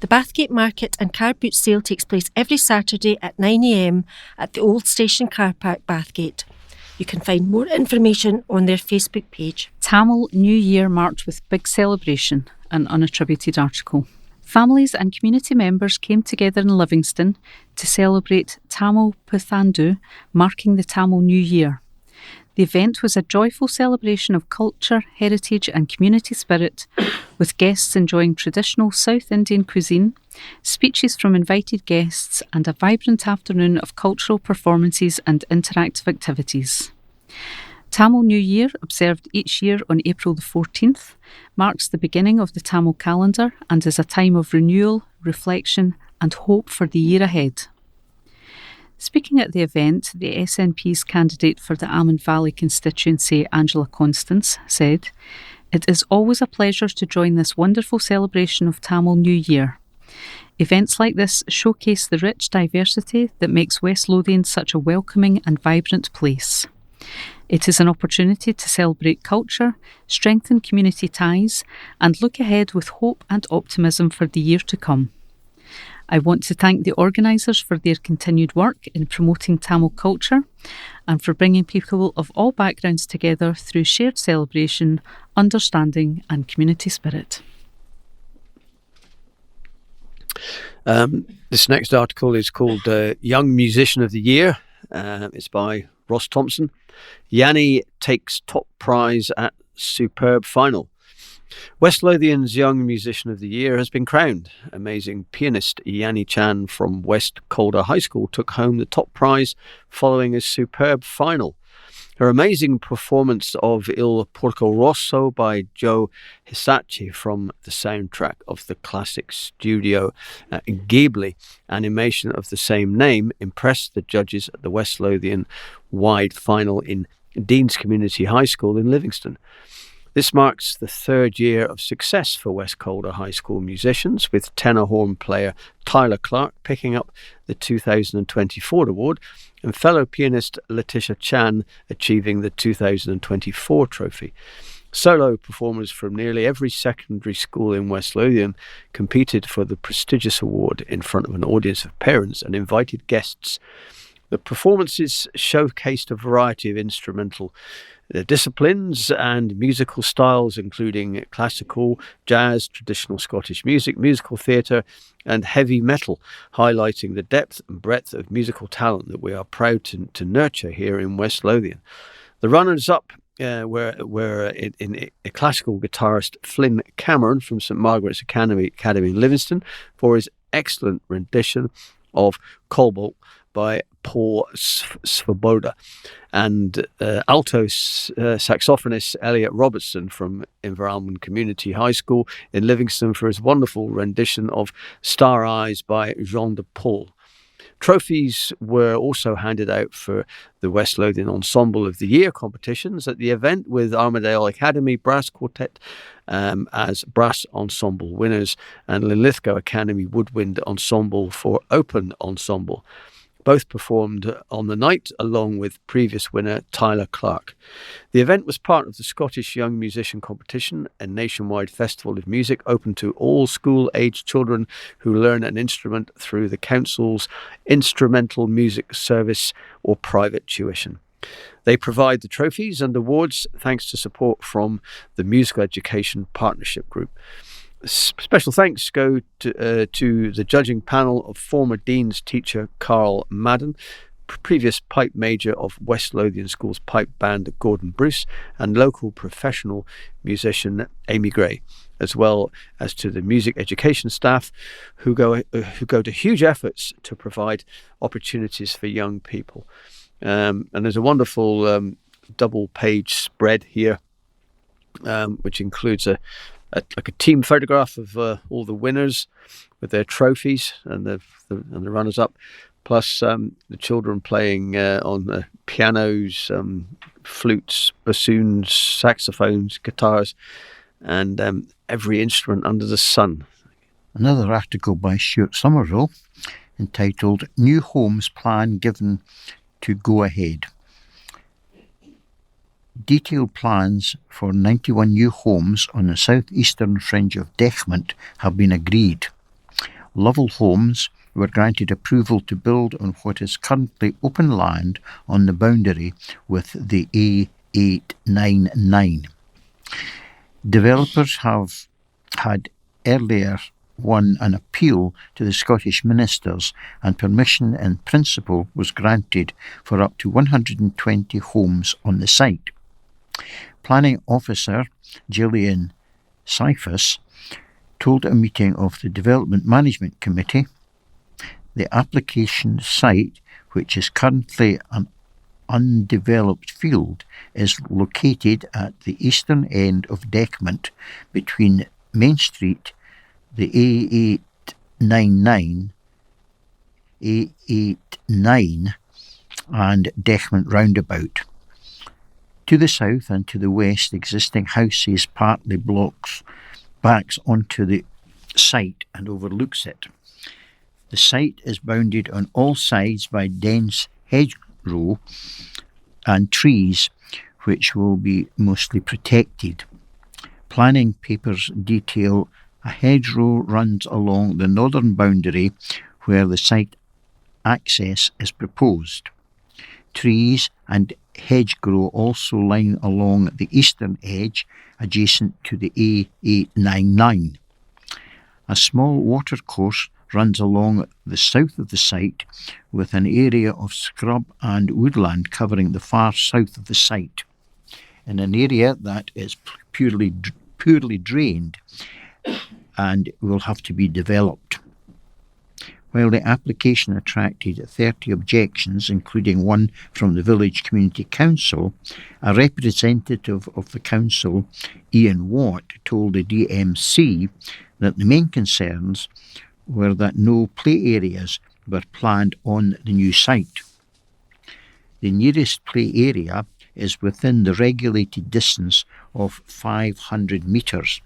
The Bathgate Market and car boot sale takes place every Saturday at 9 a.m. at the Old Station Car Park, Bathgate. You can find more information on their Facebook page. Tamil New Year marked with big celebration, an unattributed article. Families and community members came together in Livingston to celebrate Tamil Puthandu, marking the Tamil New Year. The event was a joyful celebration of culture, heritage and community spirit, with guests enjoying traditional South Indian cuisine, speeches from invited guests and a vibrant afternoon of cultural performances and interactive activities. Tamil New Year, observed each year on April the 14th, marks the beginning of the Tamil calendar and is a time of renewal, reflection and hope for the year ahead. Speaking at the event, the SNP's candidate for the Amman Valley constituency, Angela Constance, said, "It is always a pleasure to join this wonderful celebration of Tamil New Year. Events like this showcase the rich diversity that makes West Lothian such a welcoming and vibrant place. It is an opportunity to celebrate culture, strengthen community ties, and look ahead with hope and optimism for the year to come. I want to thank the organisers for their continued work in promoting Tamil culture and for bringing people of all backgrounds together through shared celebration, understanding and community spirit." This next article is called Young Musician of the Year. It's by Ross Thompson. Yanni takes top prize at superb final. West Lothian's Young Musician of the Year has been crowned. Amazing pianist Yanni Chan from West Calder High School took home the top prize following a superb final. Her amazing performance of Il Porco Rosso by Joe Hisaichi from the soundtrack of the classic Studio Ghibli animation of the same name impressed the judges at the West Lothian wide final in Dean's Community High School in Livingston. This marks the third year of success for West Calder High School musicians, with tenor horn player Tyler Clark picking up the 2024 award and fellow pianist Letitia Chan achieving the 2024 trophy. Solo performers from nearly every secondary school in West Lothian competed for the prestigious award in front of an audience of parents and invited guests. The performances showcased a variety of instrumental disciplines and musical styles, including classical, jazz, traditional Scottish music, musical theatre and heavy metal, highlighting the depth and breadth of musical talent that we are proud to nurture here in West Lothian. The runners-up were in a classical guitarist Flynn Cameron from St Margaret's Academy in Livingston for his excellent rendition of Cobalt by Paul Svoboda, and alto saxophonist Elliot Robertson from Inveralmond Community High School in Livingston for his wonderful rendition of Star Eyes by Jean de Paul. Trophies were also handed out for the West Lothian Ensemble of the Year competitions at the event, with Armadale Academy Brass Quartet as brass ensemble winners and Linlithgow Academy Woodwind Ensemble for open ensemble. Both performed on the night along with previous winner Tyler Clark. The event was part of the Scottish Young Musician Competition, a nationwide festival of music open to all school-aged children who learn an instrument through the council's instrumental music service or private tuition. They provide the trophies and awards thanks to support from the Musical Education Partnership Group. Special thanks go to the judging panel of former Dean's teacher Carl Madden, previous pipe major of West Lothian School's pipe band Gordon Bruce, and local professional musician Amy Gray, as well as to the music education staff who go to huge efforts to provide opportunities for young people. And there's a wonderful double-page spread here, which includes a team photograph of all the winners with their trophies and the runners-up, plus the children playing on the pianos, flutes, bassoons, saxophones, guitars, and every instrument under the sun. Another article by Stuart Somerville entitled "New Homes Plan Given to Go Ahead." Detailed plans for 91 new homes on the southeastern fringe of Dechmont have been agreed. Lovell Homes were granted approval to build on what is currently open land on the boundary with the A899. Developers have had earlier won an appeal to the Scottish ministers, and permission in principle was granted for up to 120 homes on the site. Planning Officer Gillian Cyphus told a meeting of the Development Management Committee the application site, which is currently an undeveloped field, is located at the eastern end of Dechmont between Main Street, the A899 and Dechmont roundabout. To the south and to the west, existing houses partly backs onto the site and overlooks it. The site is bounded on all sides by dense hedgerow and trees, which will be mostly protected. Planning papers detail a hedgerow runs along the northern boundary where the site access is proposed. Trees and hedgerow also line along the eastern edge adjacent to the A899. A small watercourse runs along the south of the site with an area of scrub and woodland covering the far south of the site, in an area that is purely drained and will have to be developed. While the application attracted 30 objections, including one from the Village Community Council, a representative of the council, Ian Watt, told the DMC that the main concerns were that no play areas were planned on the new site. The nearest play area is within the regulated distance of 500 metres.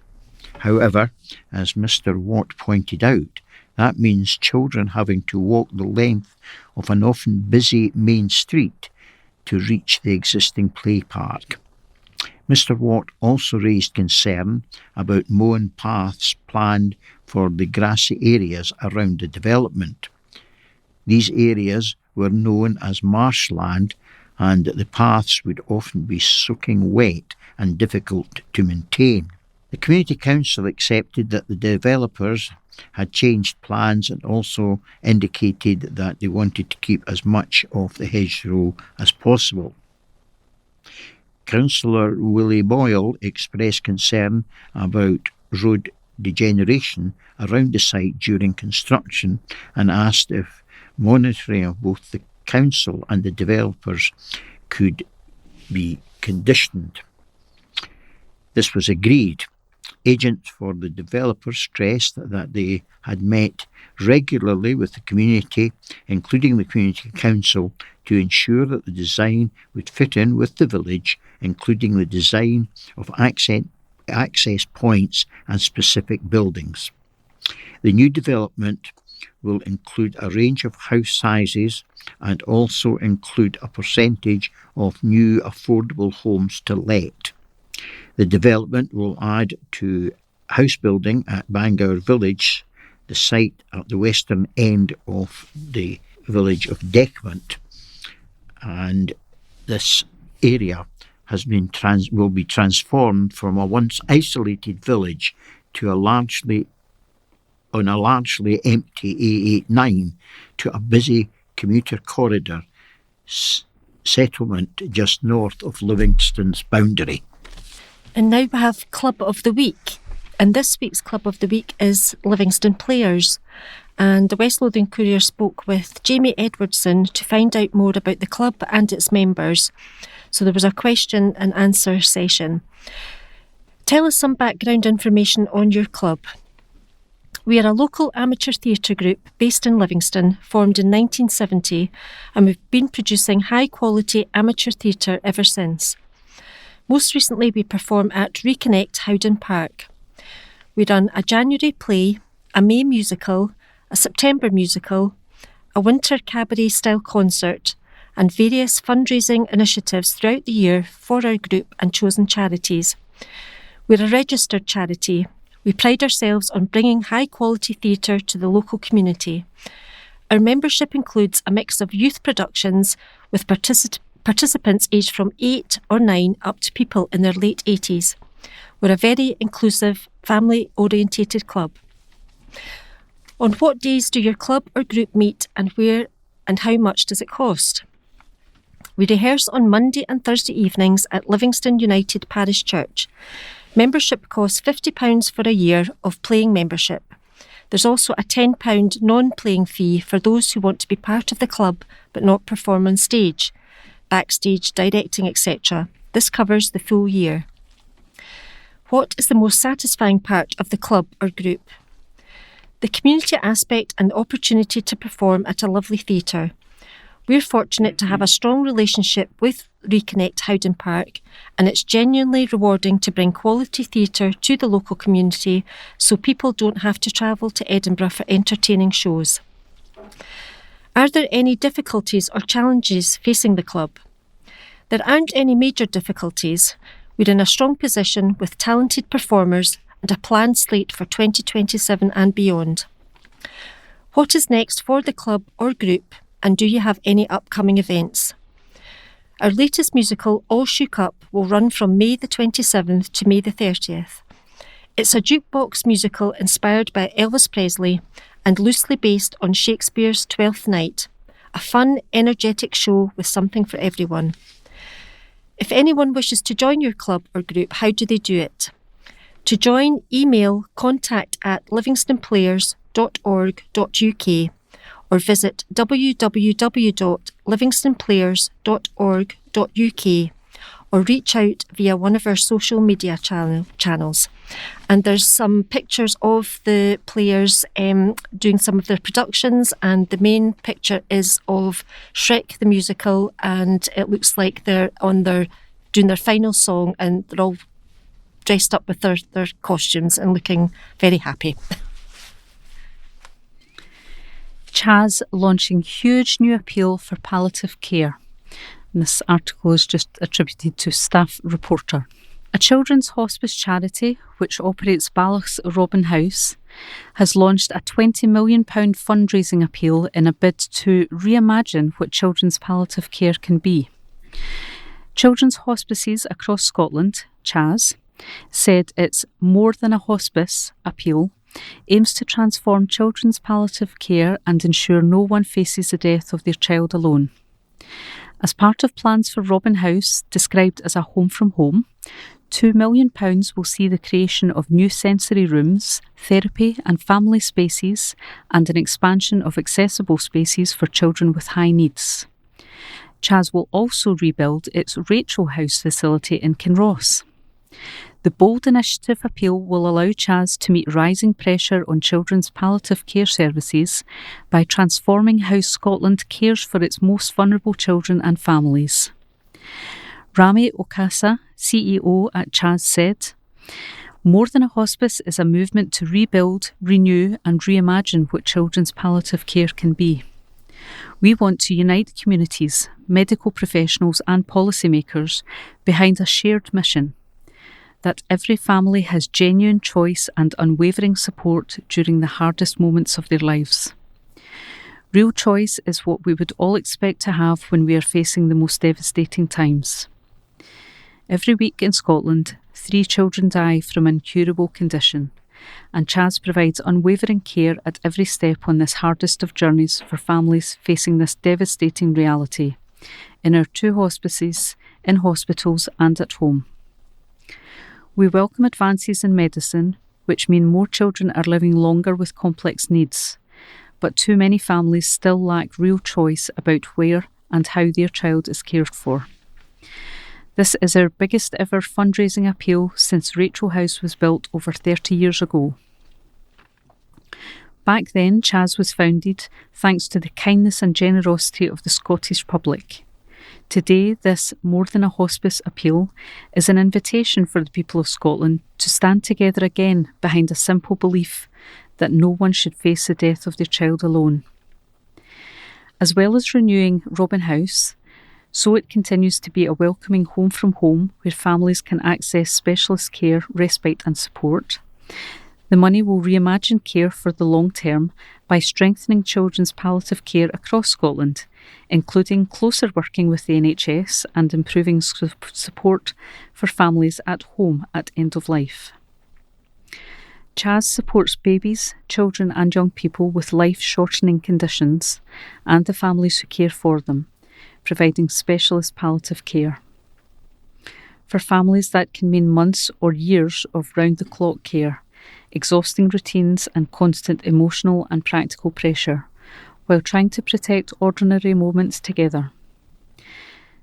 However, as Mr. Watt pointed out, that means children having to walk the length of an often busy main street to reach the existing play park. Mr. Watt also raised concern about mowing paths planned for the grassy areas around the development. These areas were known as marshland, and the paths would often be soaking wet and difficult to maintain. The Community Council accepted that the developers had changed plans and also indicated that they wanted to keep as much of the hedgerow as possible. Councillor Willie Boyle expressed concern about road degeneration around the site during construction and asked if monitoring of both the council and the developers could be conditioned. This was agreed. Agents for the developer stressed that they had met regularly with the community, including the Community Council, to ensure that the design would fit in with the village, including the design of access points and specific buildings. The new development will include a range of house sizes and also include a percentage of new affordable homes to let. The development will add to house building at Bangor Village, the site at the western end of the village of Decmont, and this area will be transformed from a once isolated village to a largely empty A89 to a busy commuter corridor settlement just north of Livingston's boundary. And now we have Club of the Week. And this week's Club of the Week is Livingston Players. And the West Lothian Courier spoke with Jamie Edwardson to find out more about the club and its members. So there was a question and answer session. Tell us some background information on your club. We are a local amateur theatre group based in Livingston, formed in 1970, and we've been producing high-quality amateur theatre ever since. Most recently, we perform at Reconnect Howden Park. We run a January play, a May musical, a September musical, a winter cabaret-style concert, and various fundraising initiatives throughout the year for our group and chosen charities. We're a registered charity. We pride ourselves on bringing high-quality theatre to the local community. Our membership includes a mix of youth productions with participants aged from 8 or 9 up to people in their late 80s. We're a very inclusive, family-orientated club. On what days do your club or group meet, and where and how much does it cost? We rehearse on Monday and Thursday evenings at Livingston United Parish Church. Membership costs £50 for a year of playing membership. There's also a £10 non-playing fee for those who want to be part of the club but not perform on stage, backstage, directing, etc. This covers the full year. What is the most satisfying part of the club or group? The community aspect and the opportunity to perform at a lovely theatre. We're fortunate to have a strong relationship with Reconnect Howden Park, and it's genuinely rewarding to bring quality theatre to the local community so people don't have to travel to Edinburgh for entertaining shows. Are there any difficulties or challenges facing the club? There aren't any major difficulties. We're in a strong position with talented performers and a planned slate for 2027 and beyond. What is next for the club or group, and do you have any upcoming events? Our latest musical, All Shook Up, will run from May the 27th to May the 30th. It's a jukebox musical inspired by Elvis Presley and loosely based on Shakespeare's Twelfth Night, a fun, energetic show with something for everyone. If anyone wishes to join your club or group, how do they do it? To join, email contact@livingstonplayers.org.uk or visit www.livingstonplayers.org.uk or reach out via one of our social media channels. And there's some pictures of the players doing some of their productions, and the main picture is of Shrek the musical, and it looks like they're doing their final song, and they're all dressed up with their costumes and looking very happy. Chaz launching huge new appeal for palliative care. And this article is just attributed to staff reporter. A children's hospice charity, which operates Balloch's Robin House, has launched a £20 million fundraising appeal in a bid to reimagine what children's palliative care can be. Children's hospices across Scotland, Chaz, said its More Than a Hospice appeal aims to transform children's palliative care and ensure no one faces the death of their child alone. As part of plans for Robin House, described as a home from home, £2 million will see the creation of new sensory rooms, therapy and family spaces, and an expansion of accessible spaces for children with high needs. Chaz will also rebuild its Rachel House facility in Kinross. The Bold Initiative appeal will allow Chas to meet rising pressure on children's palliative care services by transforming how Scotland cares for its most vulnerable children and families. Rami Okasa, CEO at Chas, said, "More than a hospice is a movement to rebuild, renew and reimagine what children's palliative care can be. We want to unite communities, medical professionals and policymakers behind a shared mission, that every family has genuine choice and unwavering support during the hardest moments of their lives. Real choice is what we would all expect to have when we are facing the most devastating times. Every week in Scotland, 3 children die from an incurable condition, and Chas provides unwavering care at every step on this hardest of journeys for families facing this devastating reality, in our 2 hospices, in hospitals and at home. We welcome advances in medicine, which mean more children are living longer with complex needs, but too many families still lack real choice about where and how their child is cared for. This is our biggest ever fundraising appeal since Rachel House was built over 30 years ago. Back then, Chas was founded thanks to the kindness and generosity of the Scottish public. Today, this More Than a Hospice appeal is an invitation for the people of Scotland to stand together again behind a simple belief that no one should face the death of their child alone. As well as renewing Robin House, so it continues to be a welcoming home from home where families can access specialist care, respite and support. The money will reimagine care for the long term by strengthening children's palliative care across Scotland, including closer working with the NHS and improving support for families at home at end of life. Chas supports babies, children and young people with life-shortening conditions and the families who care for them, providing specialist palliative care. For families, that can mean months or years of round-the-clock care, exhausting routines and constant emotional and practical pressure, while trying to protect ordinary moments together.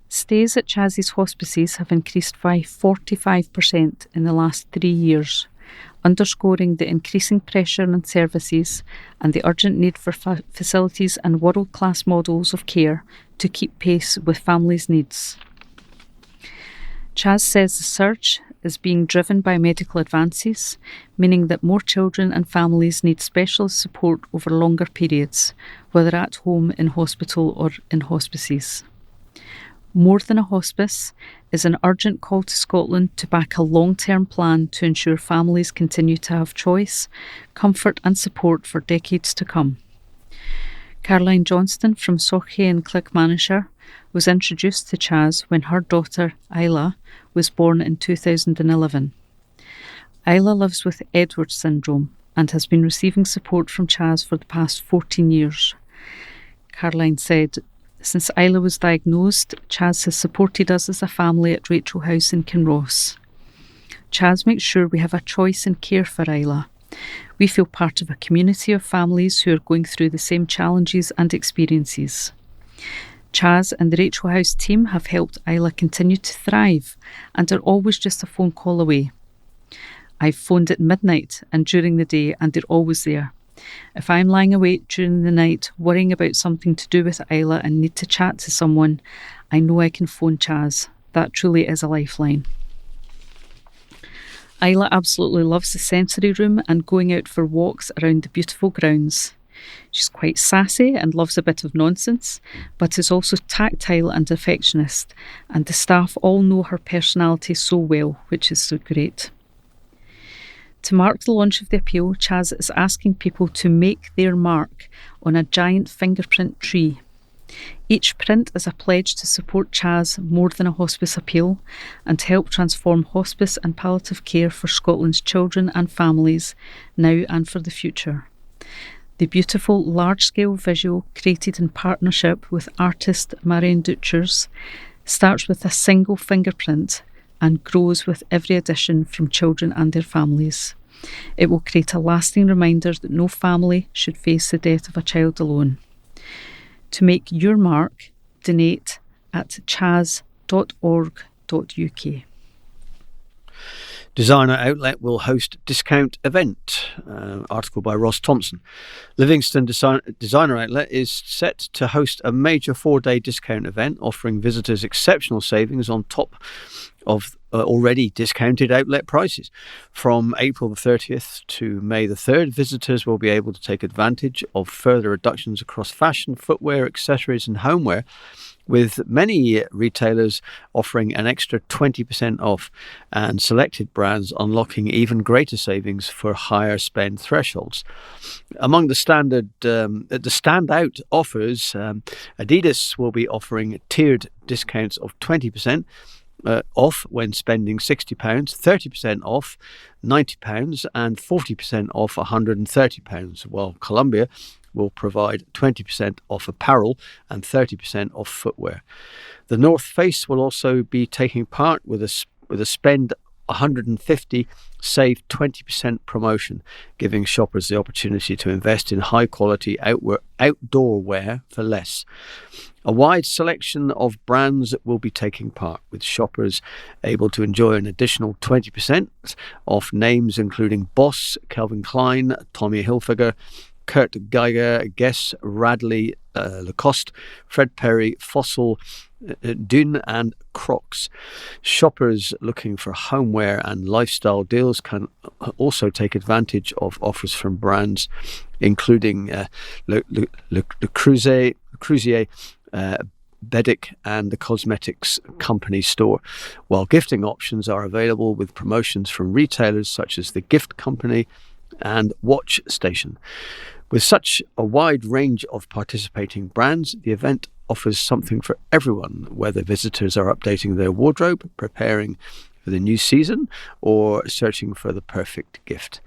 Stays at Chas's hospices have increased by 45% in the last 3 years, underscoring the increasing pressure on services and the urgent need for facilities and world-class models of care to keep pace with families' needs. Chas says the surge is being driven by medical advances, meaning that more children and families need specialist support over longer periods, whether at home, in hospital or in hospices. More Than a Hospice is an urgent call to Scotland to back a long-term plan to ensure families continue to have choice, comfort and support for decades to come. Caroline Johnston from Sochi in Clickmannshire was introduced to Chas when her daughter, Isla, was born in 2011. Isla lives with Edwards syndrome and has been receiving support from Chas for the past 14 years. Caroline said, "Since Isla was diagnosed, Chas has supported us as a family at Rachel House in Kinross. Chas makes sure we have a choice in care for Isla. We feel part of a community of families who are going through the same challenges and experiences. Chas and the Rachel House team have helped Isla continue to thrive and are always just a phone call away. I've phoned at midnight and during the day and they're always there. If I'm lying awake during the night worrying about something to do with Isla and need to chat to someone, I know I can phone Chas. That truly is a lifeline." Isla absolutely loves the sensory room and going out for walks around the beautiful grounds. She's quite sassy and loves a bit of nonsense, but is also tactile and affectionist, and the staff all know her personality so well, which is so great. To mark the launch of the appeal, Chas is asking people to make their mark on a giant fingerprint tree. Each print is a pledge to support Chas More Than a Hospice appeal and help transform hospice and palliative care for Scotland's children and families now and for the future. The beautiful large-scale visual created in partnership with artist Marion Dutchers starts with a single fingerprint and grows with every addition from children and their families. It will create a lasting reminder that no family should face the death of a child alone. To make your mark, donate at chas.org.uk. Designer Outlet will host discount event. Article by Ross Thompson. Livingston Designer Outlet is set to host a major 4-day discount event offering visitors exceptional savings on top of already discounted outlet prices. From April the 30th to May the 3rd, visitors will be able to take advantage of further reductions across fashion, footwear, accessories and homeware, with many retailers offering an extra 20% off and selected brands unlocking even greater savings for higher spend thresholds. Among the standout offers, Adidas will be offering tiered discounts of 20% off when spending £60, 30% off £90 and 40% off £130, while Columbia will provide 20% off apparel and 30% off footwear. The North Face will also be taking part with a spend 150 save 20% promotion, giving shoppers the opportunity to invest in high quality outdoor wear for less. A wide selection of brands will be taking part, with shoppers able to enjoy an additional 20% off names including Boss, Calvin Klein, Tommy Hilfiger, Kurt Geiger, Guess, Radley, Lacoste, Fred Perry, Fossil, Dune and Crocs. Shoppers looking for homeware and lifestyle deals can also take advantage of offers from brands including Le Creuset, Bedic and the Cosmetics Company store, while gifting options are available with promotions from retailers such as the Gift Company and Watch Station. With such a wide range of participating brands, the event offers something for everyone, whether visitors are updating their wardrobe, preparing for the new season, or searching for the perfect gift.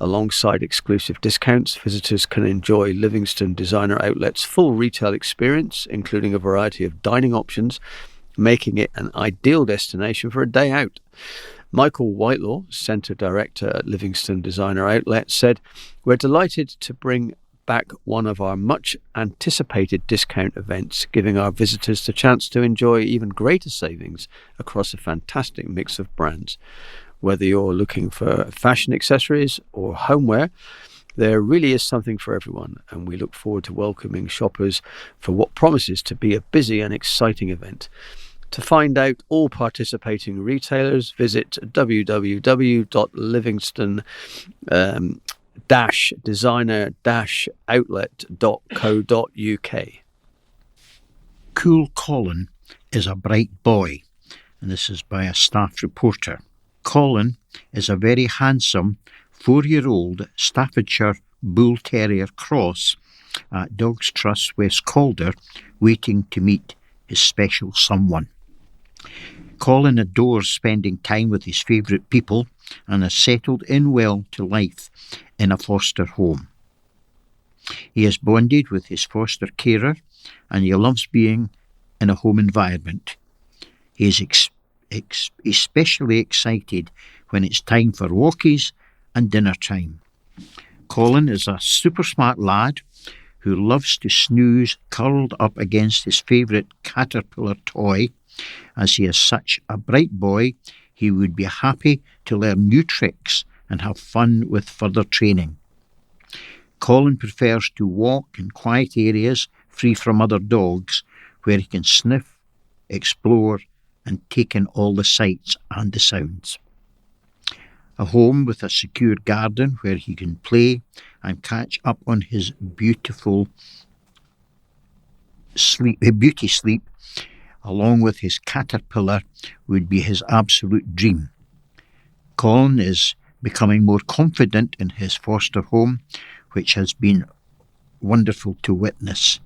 Alongside exclusive discounts, visitors can enjoy Livingston Designer Outlet's full retail experience, including a variety of dining options, making it an ideal destination for a day out. Michael Whitelaw, Centre Director at Livingston Designer Outlet, said, "We're delighted to bring back one of our much anticipated discount events, giving our visitors the chance to enjoy even greater savings across a fantastic mix of brands. Whether you're looking for fashion accessories or homeware, there really is something for everyone, and we look forward to welcoming shoppers for what promises to be a busy and exciting event." To find out all participating retailers, visit www.livingston-designer-outlet.co.uk. Cool Colin is a bright boy, and this is by a staff reporter. Colin is a very handsome 4-year-old Staffordshire Bull Terrier cross at Dogs Trust, West Calder, waiting to meet his special someone. Colin adores spending time with his favourite people and has settled in well to life in a foster home. He is bonded with his foster carer and he loves being in a home environment. He is especially excited when it's time for walkies and dinner time. Colin is a super smart lad who loves to snooze curled up against his favourite caterpillar toy. As he is such a bright boy, he would be happy to learn new tricks and have fun with further training. Colin prefers to walk in quiet areas free from other dogs, where he can sniff, explore and take in all the sights and the sounds. A home with a secure garden where he can play and catch up on his beauty sleep, along with his caterpillar, would be his absolute dream. Colin is becoming more confident in his foster home, which has been wonderful to witness.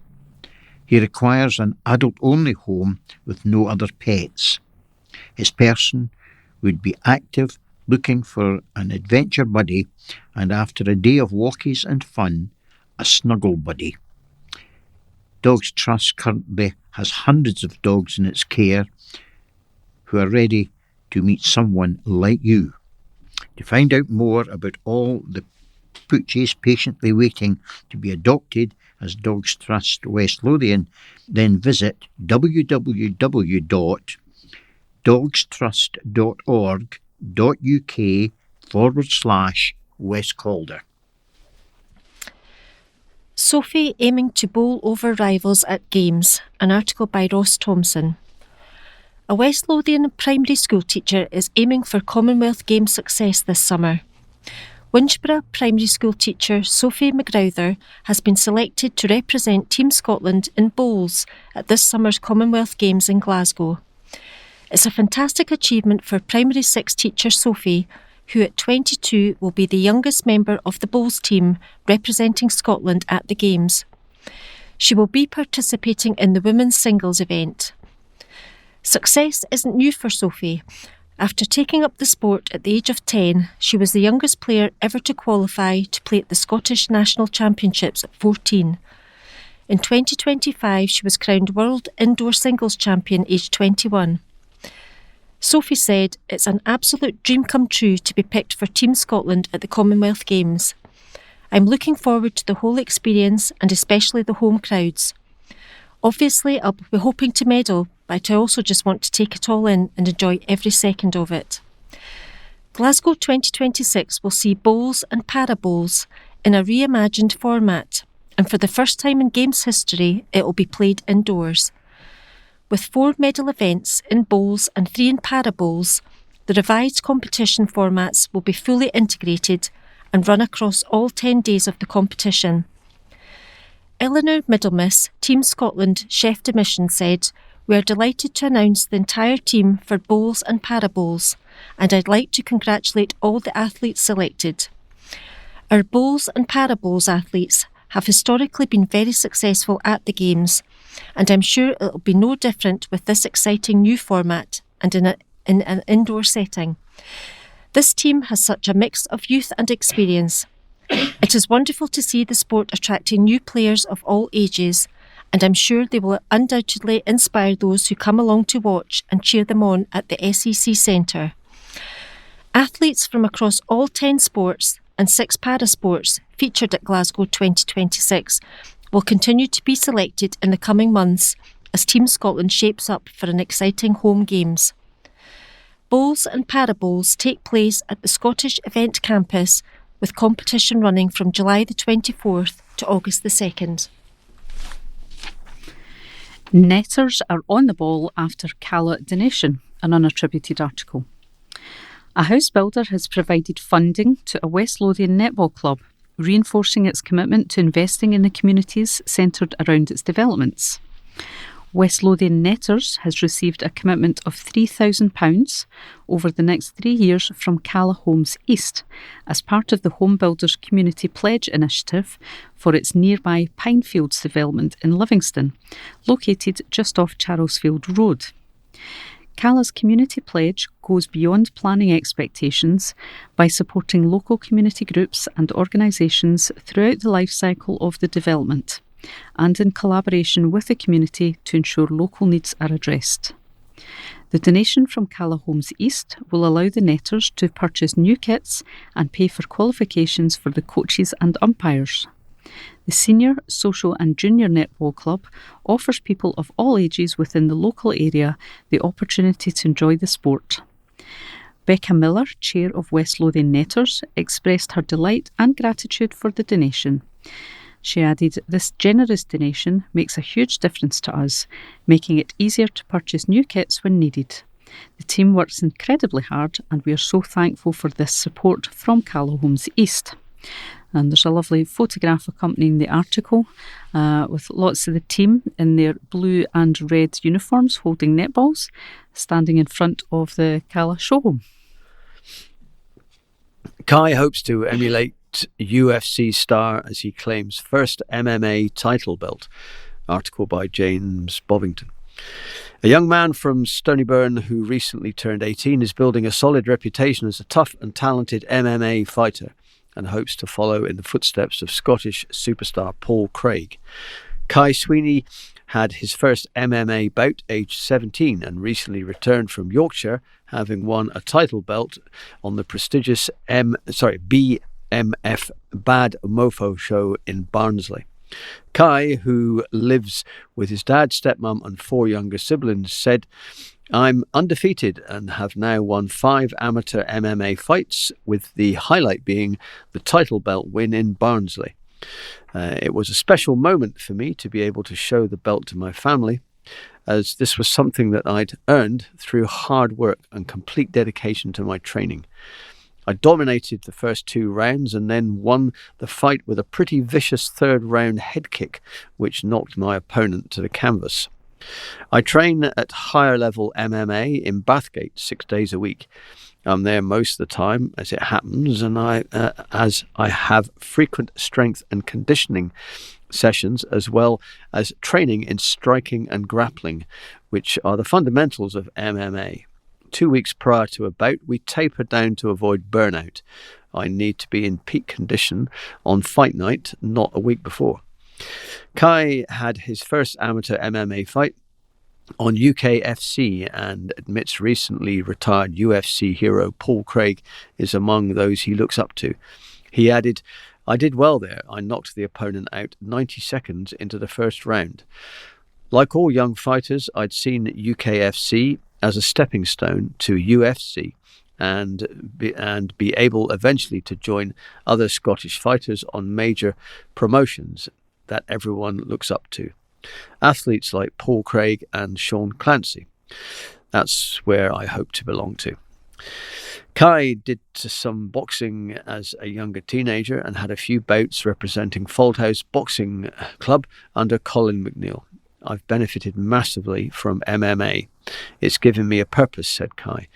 He requires an adult-only home with no other pets. His person would be active, looking for an adventure buddy, and after a day of walkies and fun, a snuggle buddy. Dogs Trust currently has hundreds of dogs in its care who are ready to meet someone like you. To find out more about all the poochies patiently waiting to be adopted as Dogs Trust West Lothian, then visit www.dogstrust.org www.uk.com/West Calder. Sophie aiming to bowl over rivals at games, an article by Ross Thompson. A West Lothian primary school teacher is aiming for Commonwealth Games success this summer. Winchborough primary school teacher Sophie McGrowther has been selected to represent Team Scotland in bowls at this summer's Commonwealth Games in Glasgow. It's a fantastic achievement for Primary 6 teacher Sophie, who at 22 will be the youngest member of the bowls team representing Scotland at the Games. She will be participating in the women's singles event. Success isn't new for Sophie. After taking up the sport at the age of 10, she was the youngest player ever to qualify to play at the Scottish National Championships at 14. In 2025, she was crowned World Indoor Singles Champion aged 21. Sophie said, "It's an absolute dream come true to be picked for Team Scotland at the Commonwealth Games. I'm looking forward to the whole experience and especially the home crowds. Obviously, I'll be hoping to medal, but I also just want to take it all in and enjoy every second of it." Glasgow 2026 will see bowls and para bowls in a reimagined format, and for the first time in Games history, it will be played indoors. With 4 medal events in bowls and 3 in para bowls, the revised competition formats will be fully integrated and run across all 10 days of the competition. Eleanor Middlemiss, Team Scotland Chef de Mission, said, "We are delighted to announce the entire team for bowls and para bowls, and I'd like to congratulate all the athletes selected. Our bowls and para bowls athletes have historically been very successful at the Games, and I'm sure it'll be no different with this exciting new format and in an indoor setting. This team has such a mix of youth and experience. It is wonderful to see the sport attracting new players of all ages, and I'm sure they will undoubtedly inspire those who come along to watch and cheer them on at the SEC Centre. Athletes from across all 10 sports and 6 para sports featured at Glasgow 2026 will continue to be selected in the coming months as Team Scotland shapes up for an exciting home Games. Bowls and para bowls take place at the Scottish Event Campus, with competition running from July the 24th to August the 2nd. Netters are on the ball after Cala donation, an unattributed article. A house builder has provided funding to a West Lothian netball club, reinforcing its commitment to investing in the communities centred around its developments. West Lothian Netters has received a commitment of £3,000 over the next 3 years from Cala Homes East as part of the Home Builders Community Pledge Initiative for its nearby Pinefields development in Livingston, located just off Charlesfield Road. Cala's community pledge goes beyond planning expectations by supporting local community groups and organisations throughout the life cycle of the development, and in collaboration with the community to ensure local needs are addressed. The donation from Cala Homes East will allow the Netters to purchase new kits and pay for qualifications for the coaches and umpires. The Senior, Social and Junior Netball Club offers people of all ages within the local area the opportunity to enjoy the sport. Becca Miller, Chair of West Lothian Netters, expressed her delight and gratitude for the donation. She added, "This generous donation makes a huge difference to us, making it easier to purchase new kits when needed. The team works incredibly hard and we are so thankful for this support from Cala Homes East." And there's a lovely photograph accompanying the article with lots of the team in their blue and red uniforms holding netballs, standing in front of the Cala showhome. Kai hopes to emulate UFC star as he claims first MMA title belt. Article by James Bovington. A young man from Stoneyburn who recently turned 18 is building a solid reputation as a tough and talented MMA fighter and hopes to follow in the footsteps of Scottish superstar Paul Craig. Kai Sweeney had his first MMA bout aged 17 and recently returned from Yorkshire, having won a title belt on the prestigious BMF Bad Mofo show in Barnsley. Kai, who lives with his dad, stepmom and 4 younger siblings, said I'm undefeated and have now won 5 amateur MMA fights, with the highlight being the title belt win in Barnsley. It was a special moment for me to be able to show the belt to my family, as this was something that I'd earned through hard work and complete dedication to my training. I dominated the first 2 rounds and then won the fight with a pretty vicious 3rd round head kick, which knocked my opponent to the canvas. I train at higher level MMA in Bathgate 6 days a week. I'm there most of the time, as it happens, and as I have frequent strength and conditioning sessions, as well as training in striking and grappling, which are the fundamentals of MMA. 2 weeks prior to a bout, we taper down to avoid burnout. I need to be in peak condition on fight night, not a week before. Kai had his first amateur MMA fight on UKFC and admits recently retired UFC hero Paul Craig is among those he looks up to. He added, "I did well there. I knocked the opponent out 90 seconds into the first round. Like all young fighters, I'd seen UKFC as a stepping stone to UFC and be able eventually to join other Scottish fighters on major promotions that everyone looks up to. Athletes like Paul Craig and Sean Clancy. That's where I hope to belong to." Kai did some boxing as a younger teenager and had a few bouts representing Fauldhouse Boxing Club under Colin McNeil. "I've benefited massively from MMA. It's given me a purpose," said Kai.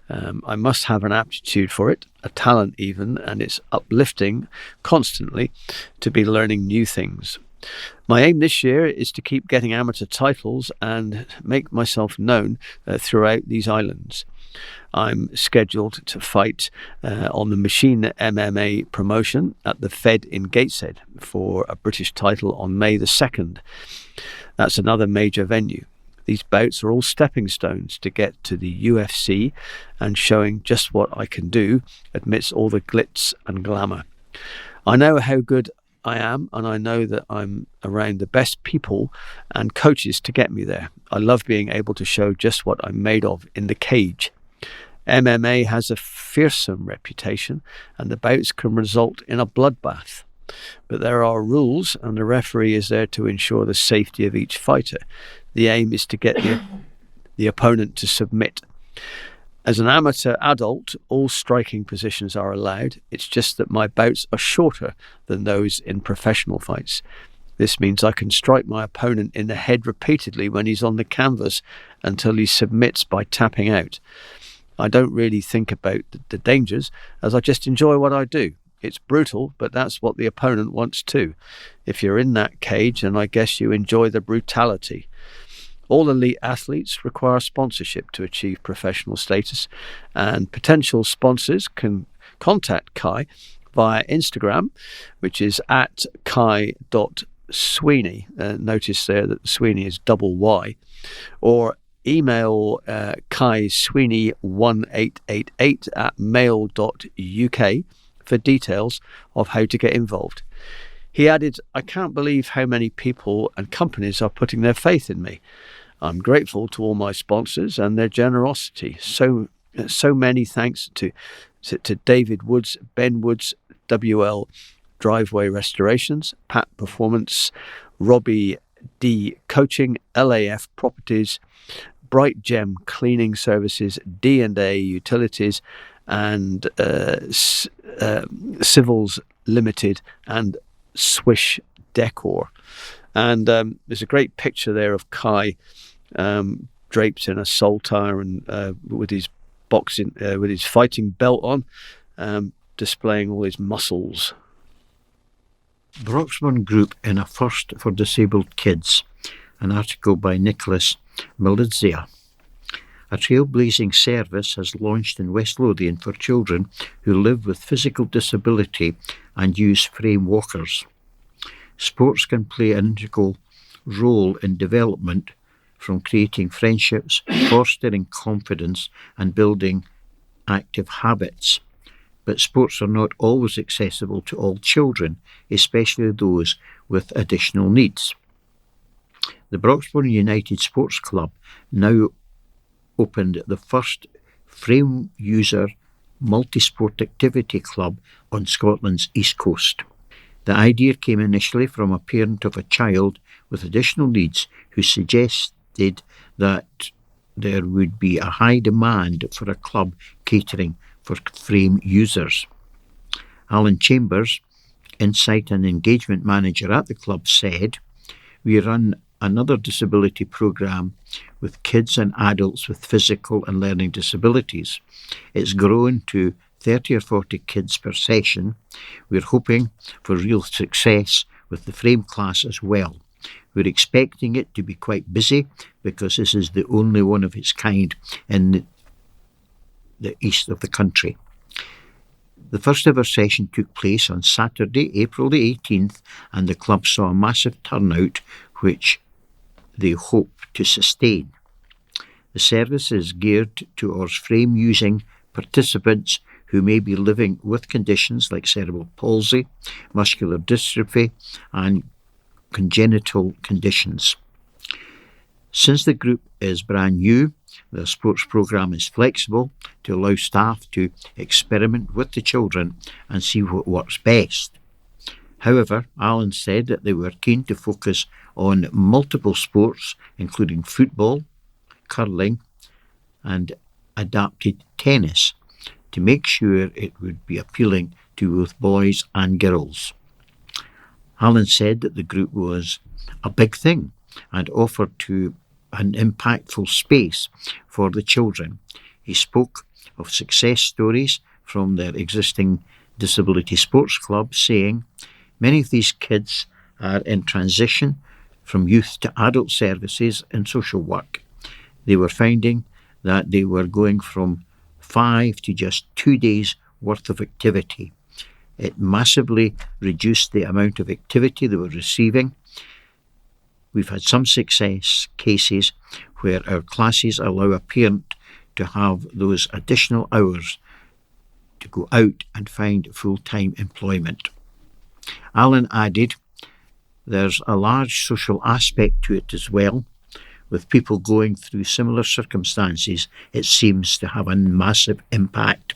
"I must have an aptitude for it, a talent even, and it's uplifting constantly to be learning new things. My aim this year is to keep getting amateur titles and make myself known throughout these islands. I'm scheduled to fight on the Machine MMA promotion at the Fed in Gateshead for a British title on May the 2nd. That's another major venue. These bouts are all stepping stones to get to the UFC and showing just what I can do amidst all the glitz and glamour. I know how good I am, and I know that I'm around the best people and coaches to get me there. I love being able to show just what I'm made of in the cage. MMA has a fearsome reputation, and the bouts can result in a bloodbath. But there are rules, and the referee is there to ensure the safety of each fighter. The aim is to get the opponent to submit. As an amateur adult, all striking positions are allowed. It's just that my bouts are shorter than those in professional fights. This means I can strike my opponent in the head repeatedly when he's on the canvas until he submits by tapping out. I don't really think about the dangers, as I just enjoy what I do. It's brutal, but that's what the opponent wants too. If you're in that cage, then I guess you enjoy the brutality. All elite athletes require sponsorship to achieve professional status, and potential sponsors can contact Kai via Instagram, which is at kai.sweeney. Notice there that Sweeney is double Y, or email kaisweeney1888 at mail.uk for details of how to get involved. He added, "I can't believe how many people and companies are putting their faith in me. I'm grateful to all my sponsors and their generosity. So many thanks to David Woods, Ben Woods, WL Driveway Restorations, Pat Performance, Robbie D Coaching, LAF Properties, Bright Gem Cleaning Services, D&A Utilities, and Civils Limited, and Swish Decor." And there's a great picture there of Kai draped in a saltire and with his fighting belt on, displaying all his muscles. Broxburn Group in a First for Disabled Kids, an article by Nicholas Melidzia. A trailblazing service has launched in West Lothian for children who live with physical disability and use frame walkers. Sports can play an integral role in development, from creating friendships, fostering confidence, and building active habits. But sports are not always accessible to all children, especially those with additional needs. The Broxburn United Sports Club now opened the first frame user multi-sport activity club on Scotland's east coast. The idea came initially from a parent of a child with additional needs who suggested that there would be a high demand for a club catering for frame users. Alan Chambers, Insight and Engagement Manager at the club, said, "We run another disability programme with kids and adults with physical and learning disabilities. It's grown to 30 or 40 kids per session. We're hoping for real success with the frame class as well. We're expecting it to be quite busy because this is the only one of its kind in the east of the country." The first ever session took place on Saturday, April the 18th, and the club saw a massive turnout, which they hope to sustain. The service is geared towards frame-using participants who may be living with conditions like cerebral palsy, muscular dystrophy, and congenital conditions. Since the group is brand new, the sports programme is flexible to allow staff to experiment with the children and see what works best. However, Alan said that they were keen to focus on multiple sports, including football, curling, and adapted tennis, to make sure it would be appealing to both boys and girls. Alan said that the group was a big thing and offered to an impactful space for the children. He spoke of success stories from their existing disability sports club, saying, "Many of these kids are in transition from youth to adult services and social work. They were finding that they were going from 5 to just 2 days worth of activity. It massively reduced the amount of activity they were receiving. We've had some success cases where our classes allow a parent to have those additional hours to go out and find full-time employment." Alan added, "There's a large social aspect to it as well. With people going through similar circumstances, it seems to have a massive impact.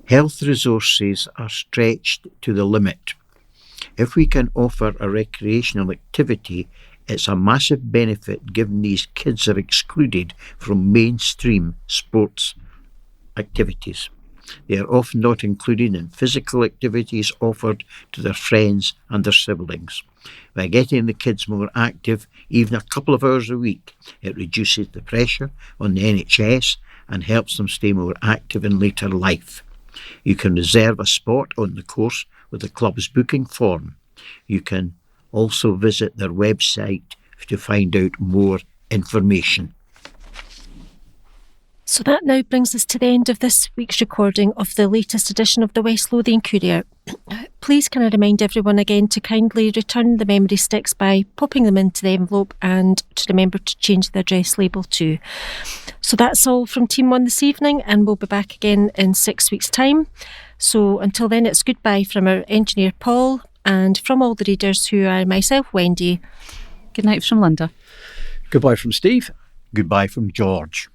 Health resources are stretched to the limit. If we can offer a recreational activity, it's a massive benefit given these kids are excluded from mainstream sports activities. They are often not included in physical activities offered to their friends and their siblings. By getting the kids more active, even a couple of hours a week, it reduces the pressure on the NHS and helps them stay more active in later life. You can reserve a spot on the course with the club's booking form. You can also visit their website to find out more information." So that now brings us to the end of this week's recording of the latest edition of the West Lothian Courier. Please can I remind everyone again to kindly return the memory sticks by popping them into the envelope, and to remember to change the address label too. So that's all from Team 1 this evening, and we'll be back again in 6 weeks' time. So until then, it's goodbye from our engineer Paul, and from all the readers who are myself, Wendy. Good night from Linda. Goodbye from Steve. Goodbye from George.